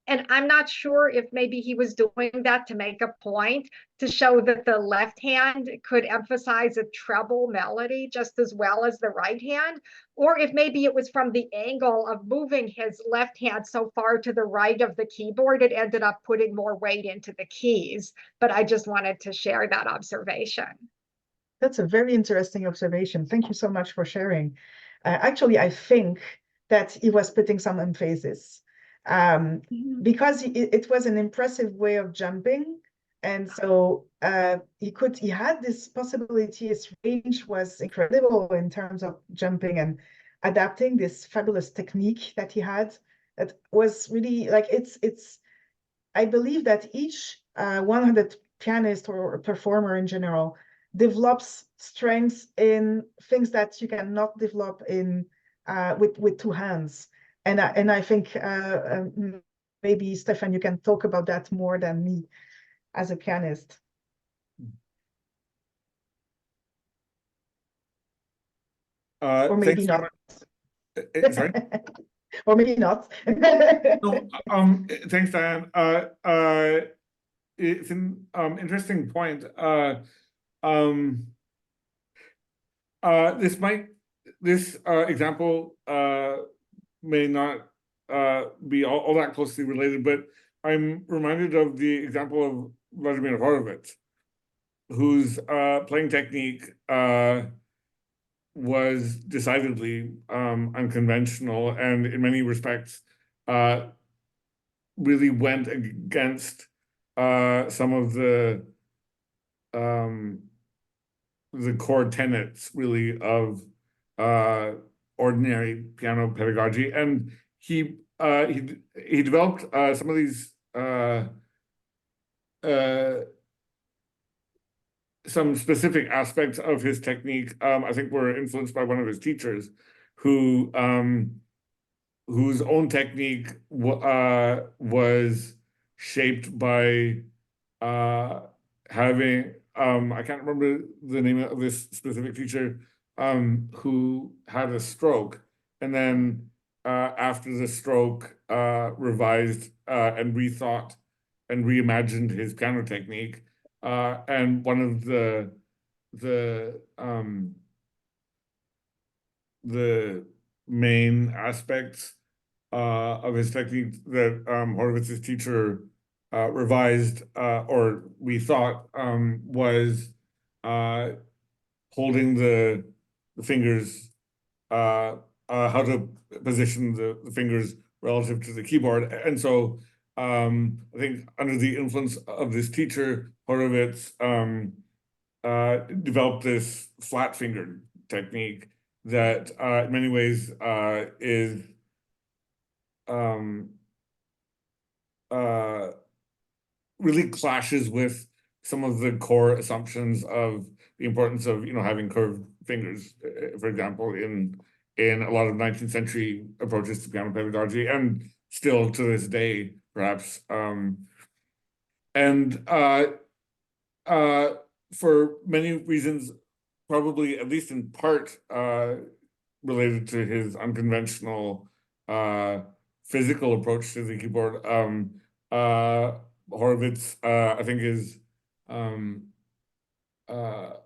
And I'm not sure if maybe he was doing that to make a point, to show that the left hand could emphasize a treble melody just as well as the right hand, or if maybe it was from the angle of moving his left hand so far to the right of the keyboard, it ended up putting more weight into the keys. But I just wanted to share that observation. That's a very interesting observation. Thank you so much for sharing. Actually, I think that he was putting some emphasis because it was an impressive way of jumping. And so he had this possibility. His range was incredible in terms of jumping and adapting this fabulous technique that he had. It was really like I believe that each 100 pianist or performer in general develops strengths in things that you cannot develop in with two hands. And I think maybe Stefan, you can talk about that more than me as a pianist. Or maybe not. Sorry? Or maybe not. No, thanks, Diane. It's an interesting point. This example may not be all that closely related, but I'm reminded of the example of Vladimir Horowitz, whose playing technique was decidedly unconventional and in many respects really went against some of the core tenets really of ordinary piano pedagogy, and he developed some of these some specific aspects of his technique. I think were influenced by one of his teachers, whose own technique was shaped by having I can't remember the name of this specific teacher, who had a stroke, and then after the stroke revised and rethought and reimagined his piano technique. And one of the main aspects of his technique that Horowitz's teacher revised, or we thought, was holding the fingers, how to position the fingers relative to the keyboard. And so I think under the influence of this teacher, Horowitz developed this flat-fingered technique that in many ways is really clashes with some of the core assumptions of the importance of having curved fingers, for example, in a lot of 19th century approaches to piano pedagogy, and still to this day, perhaps. And for many reasons, probably at least in part related to his unconventional physical approach to the keyboard, Horowitz, I think, is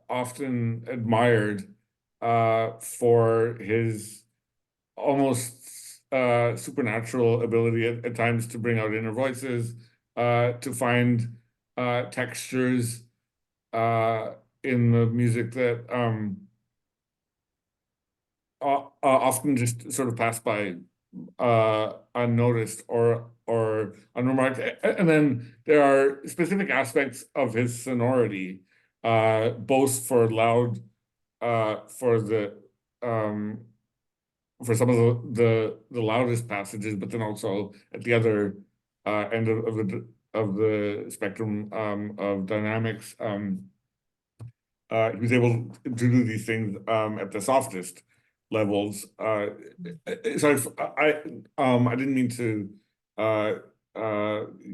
often admired for his almost supernatural ability at times to bring out inner voices, to find textures in the music that often just sort of pass by unnoticed or unremarked. And then there are specific aspects of his sonority, both for loud, for some of the loudest passages, but then also at the other end of the spectrum of dynamics. He was able to do these things at the softest levels. Sorry, I didn't mean to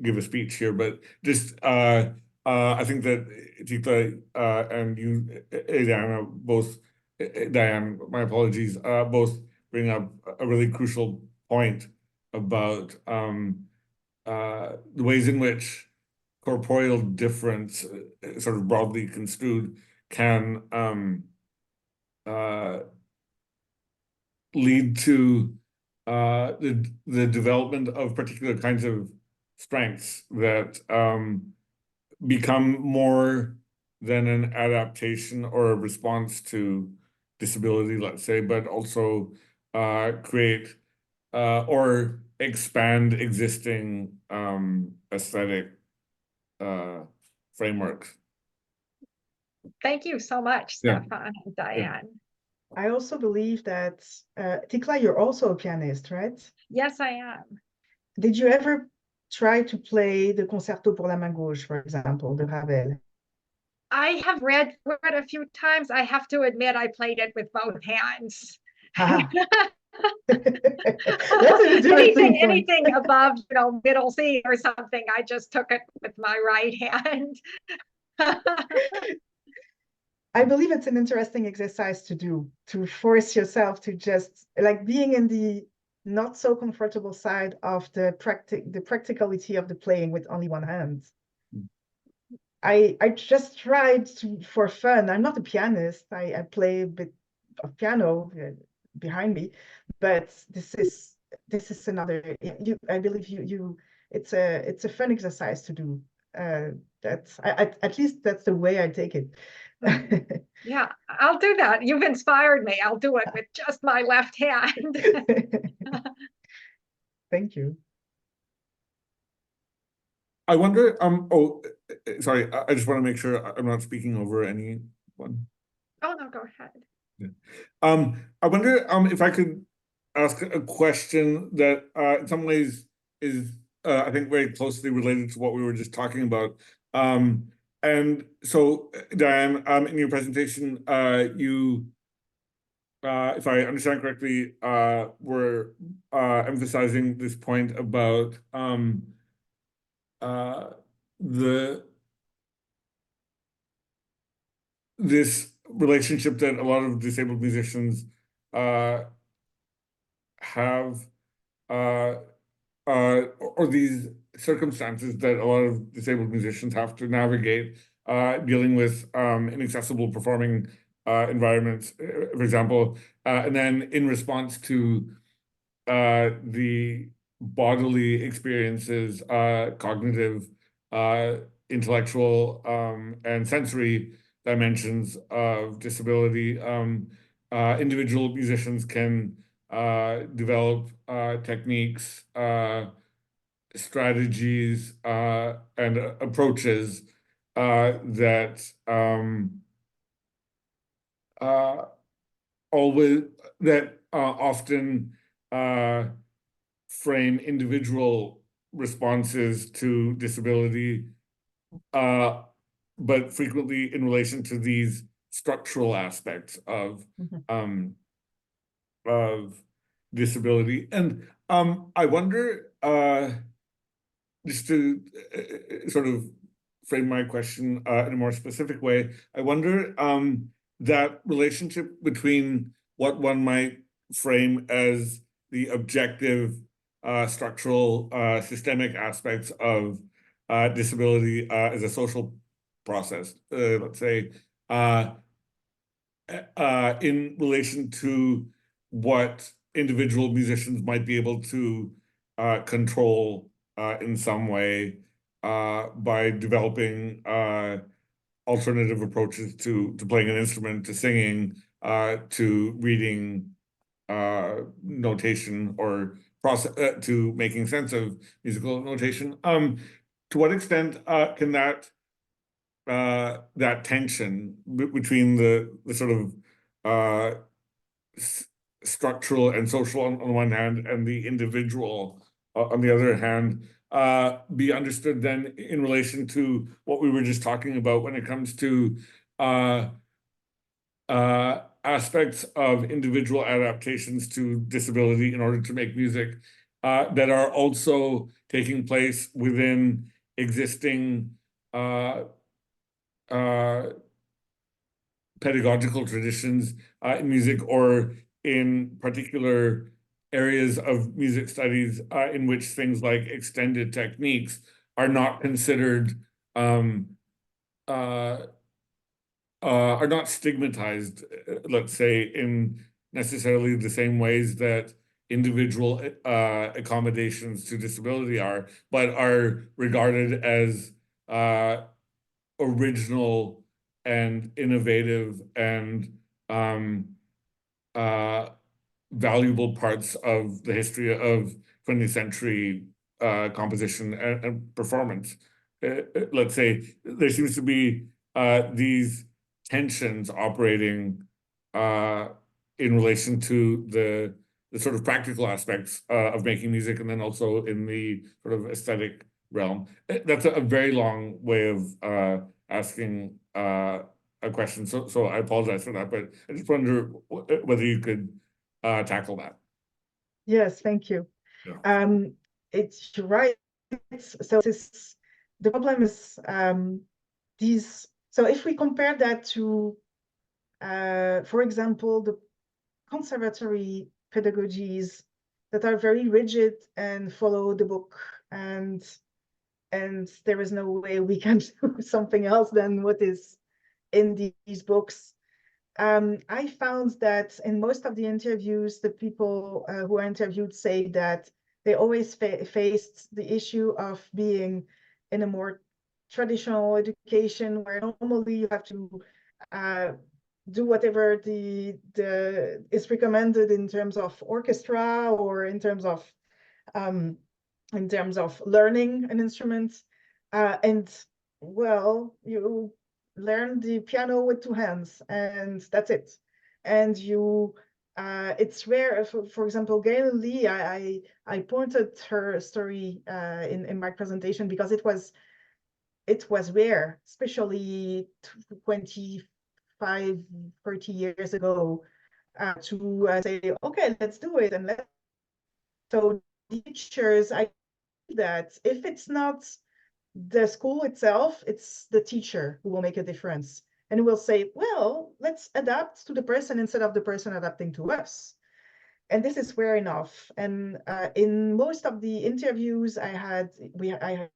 give a speech here, but just I think that Tekla and you, Diana, both, Diane, my apologies, both bring up a really crucial point about the ways in which corporeal difference, sort of broadly construed, can lead to the development of particular kinds of strengths that become more than an adaptation or a response to disability, let's say, but also create or expand existing aesthetic frameworks. Thank you so much, Yeah. Stefan and Diane. I also believe that, Tekla, you're also a pianist, right? Yes, I am. Did you ever try to play the Concerto pour la main gauche, for example, de Ravel? I have read through it a few times. I have to admit, I played it with both hands. Ah. That's an interesting point. Anything above, middle C or something, I just took it with my right hand. I believe it's an interesting exercise to do, to force yourself to just, like, being in the not so comfortable side of the practicality of the playing with only one hand. I just tried to, for fun. I'm not a pianist. I play a bit of piano behind me, but this is another. I believe it's a fun exercise to do. That's at least that's the way I take it. Yeah, I'll do that. You've inspired me. I'll do it with just my left hand. Thank you. I wonder, sorry, I just want to make sure I'm not speaking over anyone. Oh, no, go ahead. Yeah. I wonder if I could ask a question that in some ways is, I think, very closely related to what we were just talking about. And so, Diane, in your presentation, you, if I understand correctly, were emphasizing this point about this relationship that a lot of disabled musicians have or these circumstances that a lot of disabled musicians have to navigate, dealing with inaccessible performing environments, for example, and then in response to the bodily experiences, cognitive, intellectual, and sensory dimensions of disability, individual musicians can develop techniques, strategies, and approaches that always that often frame individual responses to disability, but frequently in relation to these structural aspects of disability. And I wonder, just to sort of frame my question in a more specific way, I wonder that relationship between what one might frame as the objective, structural, systemic aspects of disability as a social process, let's say, in relation to what individual musicians might be able to control in some way by developing alternative approaches to playing an instrument, to singing, to reading notation, or process to making sense of musical notation. To what extent can that tension between the sort of structural and social on the one hand, and the individual on the other hand, be understood then in relation to what we were just talking about when it comes to aspects of individual adaptations to disability in order to make music that are also taking place within existing pedagogical traditions in music, or in particular areas of music studies in which things like extended techniques are not considered, are not stigmatized, let's say, in necessarily the same ways that individual accommodations to disability are, but are regarded as original and innovative and valuable parts of the history of 20th century composition and performance. Let's say there seems to be these tensions operating in relation to the sort of practical aspects of making music, and then also in the sort of aesthetic realm. That's a very long way of asking a question, so I apologize for that, but I just wonder whether you could tackle that. Yes, thank you. Yeah. It's right. So the problem is these. So if we compare that to, for example, the conservatory pedagogies that are very rigid and follow the book, and there is no way we can do something else than what is in these books. I found that in most of the interviews, the people who are interviewed say that they always faced the issue of being in a more traditional education, where normally you have to do whatever the is recommended in terms of orchestra, or in terms of learning an instrument, and well, you learn the piano with two hands, and that's it. And you, it's rare. For example, Gail Lee, I pointed her story in my presentation because it was rare, especially 25, 30 years ago, to say, okay, let's do it, and let's. So teachers, I that if it's not the school itself, it's the teacher who will make a difference, and will say, well, let's adapt to the person instead of the person adapting to us. and this is rare enough. And in most of the interviews I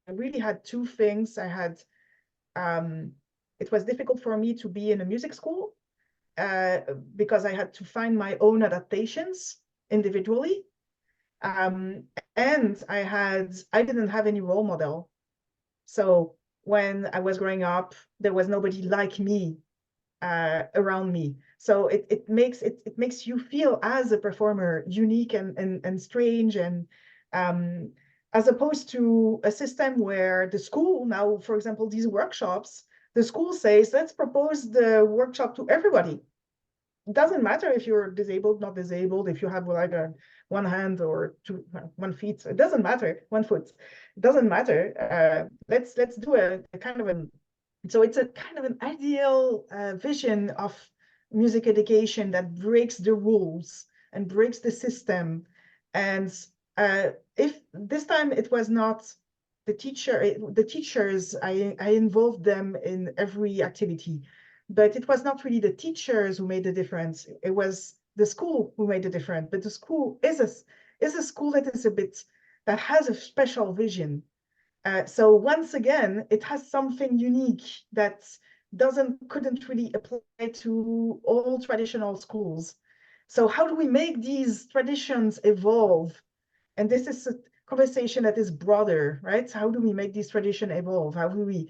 really had two things. It was difficult for me to be in a music school because I had to find my own adaptations individually. And I didn't have any role model. So when I was growing up, there was nobody like me around me. So it makes you feel as a performer unique and strange, and as opposed to a system where the school now, for example, these workshops, the school says, let's propose the workshop to everybody. It doesn't matter if you're disabled, not disabled, if you have like one hand or one feet, it doesn't matter, one foot, it doesn't matter. Let's do a kind of an, so it's a kind of an ideal vision of music education that breaks the rules and breaks the system. And if this time it was not the teachers, I involved them in every activity, but it was not really the teachers who made the difference. It was the school who made the difference. But the school is a school that is that has a special vision. So once again, it has something unique that couldn't really apply to all traditional schools. So how do we make these traditions evolve? And this is a conversation that is broader, right? How do we make this tradition evolve? How do we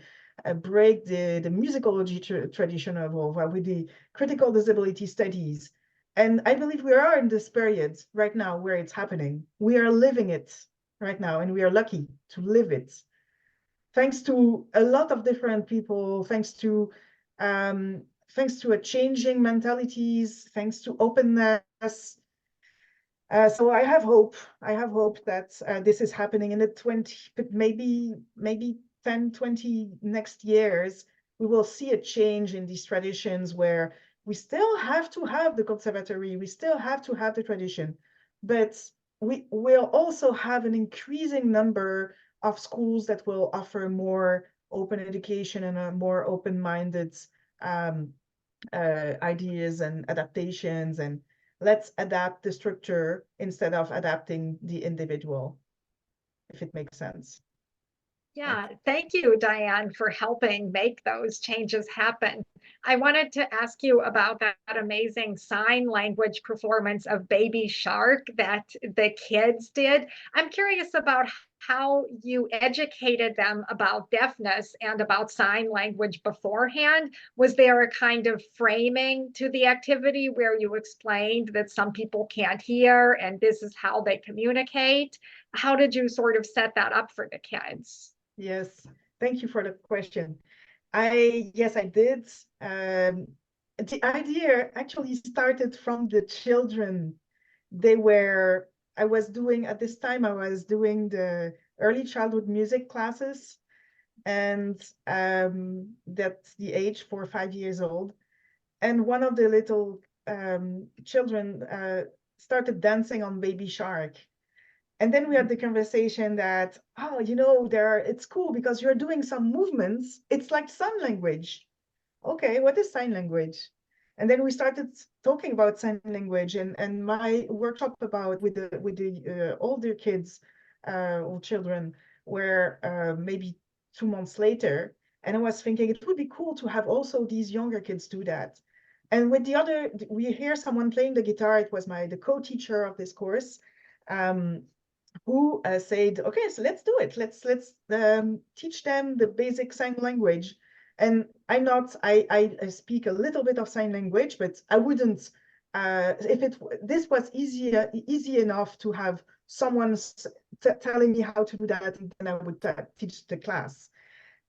break the musicology tradition evolve? How with the critical disability studies? And I believe we are in this period right now where it's happening. We are living it right now, and we are lucky to live it. Thanks to a lot of different people, thanks to a changing mentalities, thanks to openness. So I have hope. I have hope that this is happening in the 20, but maybe 10, 20 next years. We will see a change in these traditions where we still have to have the conservatory, we still have to have the tradition, but we will also have an increasing number of schools that will offer more open education and a more open-minded ideas and adaptations, and let's adapt the structure instead of adapting the individual, if it makes sense. Yeah, thank you, Diane, for helping make those changes happen. I wanted to ask you about that amazing sign language performance of Baby Shark that the kids did. I'm curious about how you educated them about deafness and about sign language beforehand. Was there a kind of framing to the activity where you explained that some people can't hear and this is how they communicate? How did you sort of set that up for the kids? Yes, thank you for the question. Yes, I did. The idea actually started from the children. I was doing, at this time, I was doing the early childhood music classes, and that's the age 4 or 5 years old. And one of the little children started dancing on Baby Shark. And then we had the conversation that, oh, it's cool because you're doing some movements. It's like sign language. Okay, what is sign language? And then we started talking about sign language, and my workshop with the older kids or children were maybe 2 months later. And I was thinking it would be cool to have also these younger kids do that. And with we hear someone playing the guitar. It was the co-teacher of this course. Who said, okay, so let's do it. Let's teach them the basic sign language. And I speak a little bit of sign language, but I wouldn't, this was easy enough to have someone telling me how to do that, and then I would teach the class.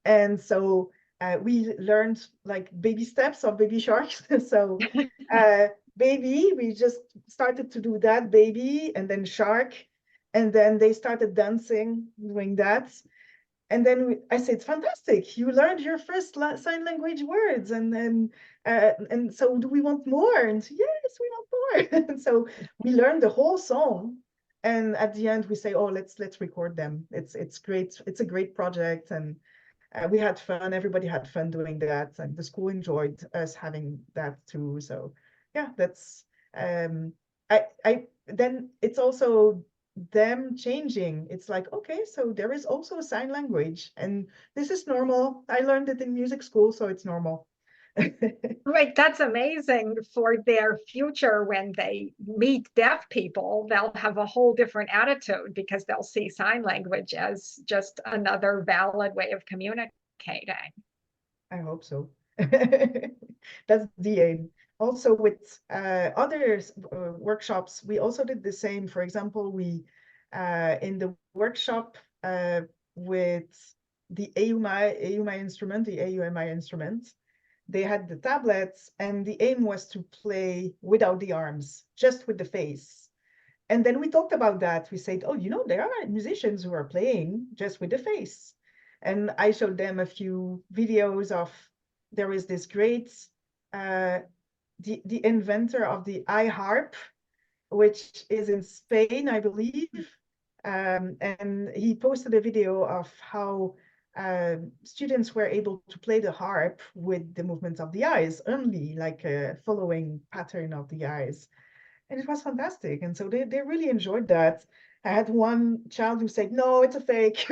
And so we learned like baby steps of Baby Sharks. So baby, we just started to do that, baby, and then shark. And then they started dancing, doing that. And then I said, fantastic, you learned your first sign language words. And then, and so do we want more? And so, yes, we want more. And so we learned the whole song. And at the end, we say, oh, let's record them. It's great. It's a great project. And we had fun. Everybody had fun doing that. And the school enjoyed us having that too. So yeah, that's, then it's also them changing. It's like, okay, so there is also sign language, and this is normal. I learned it in music school, so it's normal. Right, that's amazing for their future when they meet deaf people. They'll have a whole different attitude because they'll see sign language as just another valid way of communicating. I hope so. That's the aim. Also, with other workshops, we also did the same. For example, we in the workshop with the AUMI instrument, the AUMI instrument, they had the tablets, and the aim was to play without the arms, just with the face. And then we talked about that. We said, oh, you know, there are musicians who are playing just with the face. And I showed them a few videos of, there is this great, the inventor of the iHarp, which is in Spain, I believe. And he posted a video of how students were able to play the harp with the movements of the eyes only, like a following pattern of the eyes. And it was fantastic. And so they really enjoyed that. I had one child who said, no, it's a fake.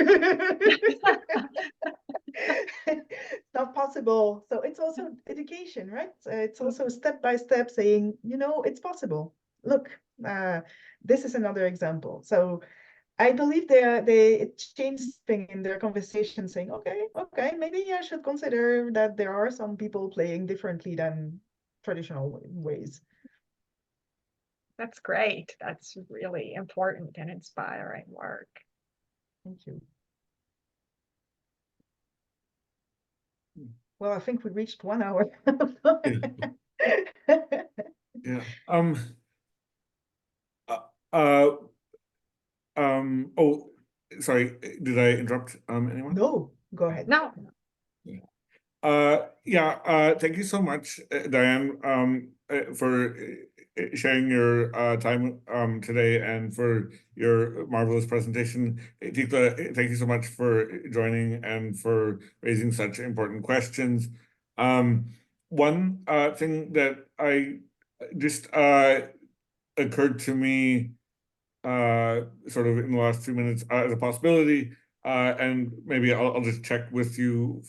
It's not possible. So it's also education, right? It's also step by step saying, you know, it's possible. Look, this is another example. So I believe they changed thing in their conversation, saying, okay, maybe I should consider that there are some people playing differently than traditional ways. That's great. That's really important and inspiring work. Thank you. Well, I think we reached 1 hour. Yeah. Oh, sorry, did I interrupt anyone? No, go ahead. No, Thank you so much, Diane, for sharing your time today and for your marvelous presentation. Tekla, thank you so much for joining and for raising such important questions. One thing that I just occurred to me sort of in the last 2 minutes as a possibility, and maybe I'll just check with you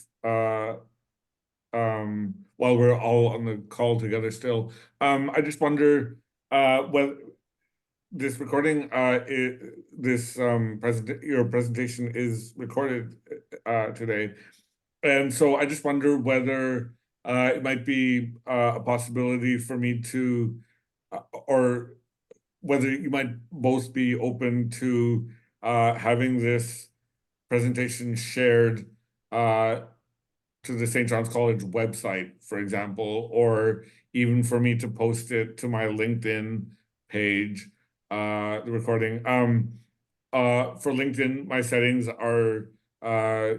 while we're all on the call together still. I just wonder whether this recording, your presentation is recorded today. And so I just wonder whether it might be a possibility for me to, or whether you might both be open to having this presentation shared to the St. John's College website, for example, or even for me to post it to my LinkedIn page, the recording. For LinkedIn, my settings are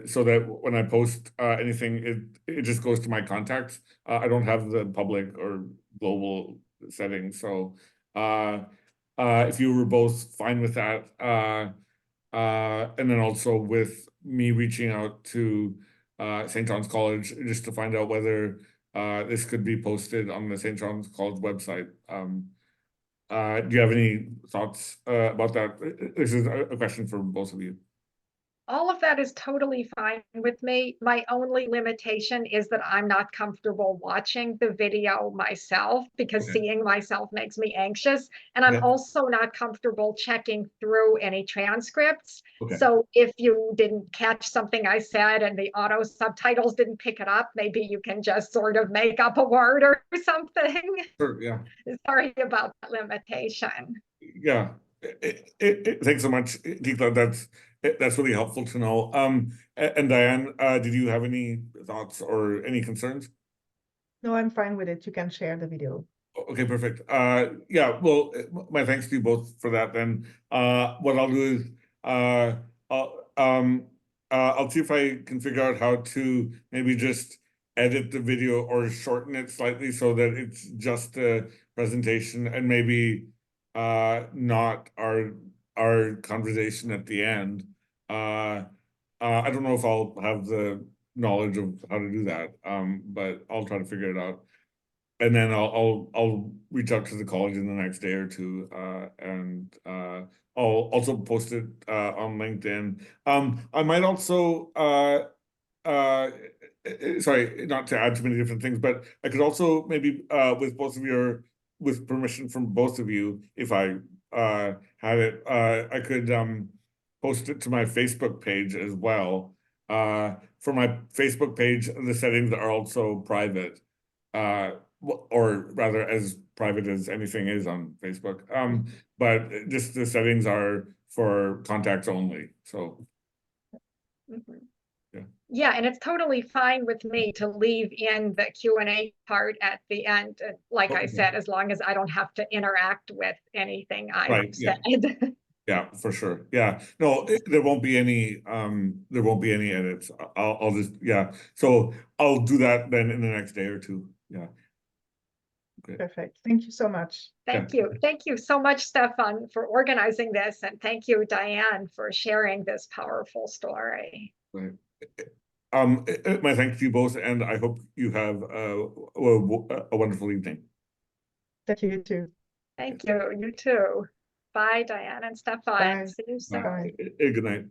so that when I post anything, it just goes to my contacts. I don't have the public or global settings. So if you were both fine with that, and then also with me reaching out to St. John's College just to find out whether this could be posted on the St. John's College website. Do you have any thoughts about that? This is a question for both of you. all of that is totally fine with me. My only limitation is that I'm not comfortable watching the video myself because Okay. seeing myself makes me anxious. And I'm Okay. also not comfortable checking through any transcripts. Okay. So if you didn't catch something I said and the auto subtitles didn't pick it up, maybe you can just sort of make up a word or something. Sure, yeah. Sorry about that limitation. Yeah. Thanks so much, Tekla. That's really helpful to know. And Diane, did you have any thoughts or any concerns? No, I'm fine with it. You can share the video. Okay, perfect. Yeah, well, my thanks to you both for that. Then, what I'll do is, I'll see if I can figure out how to maybe just edit the video or shorten it slightly so that it's just a presentation and maybe not our conversation at the end. I don't know if I'll have the knowledge of how to do that, but I'll try to figure it out. and then I'll reach out to the college in the next day or two, and I'll also post it on LinkedIn. I might also sorry, not to add too many different things, but I could also maybe with both of your, with permission from both of you, if I had it, I could post it to my Facebook page as well. For my Facebook page, the settings are also private, or rather as private as anything is on Facebook. But just the settings are for contacts only. So Mhm. yeah. Yeah, and it's totally fine with me to leave in the Q&A part at the end. Like I Okay. said, as long as I don't have to interact with anything I've Right, yeah. said. Yeah, for sure. Yeah, no, there won't be any edits. I'll just, yeah. So I'll do that then in the next day or two. Yeah. Okay. Perfect. Thank you so much. Thank you. Thank you so much, Stefan, for organizing this. And thank you, Diane, for sharing this powerful story. Right. My thanks to you both, and I hope you have a wonderful evening. Thank you, you too. Thank you. You too. Bye, Diane and Stefan. Bye. See you soon. Bye. Good night.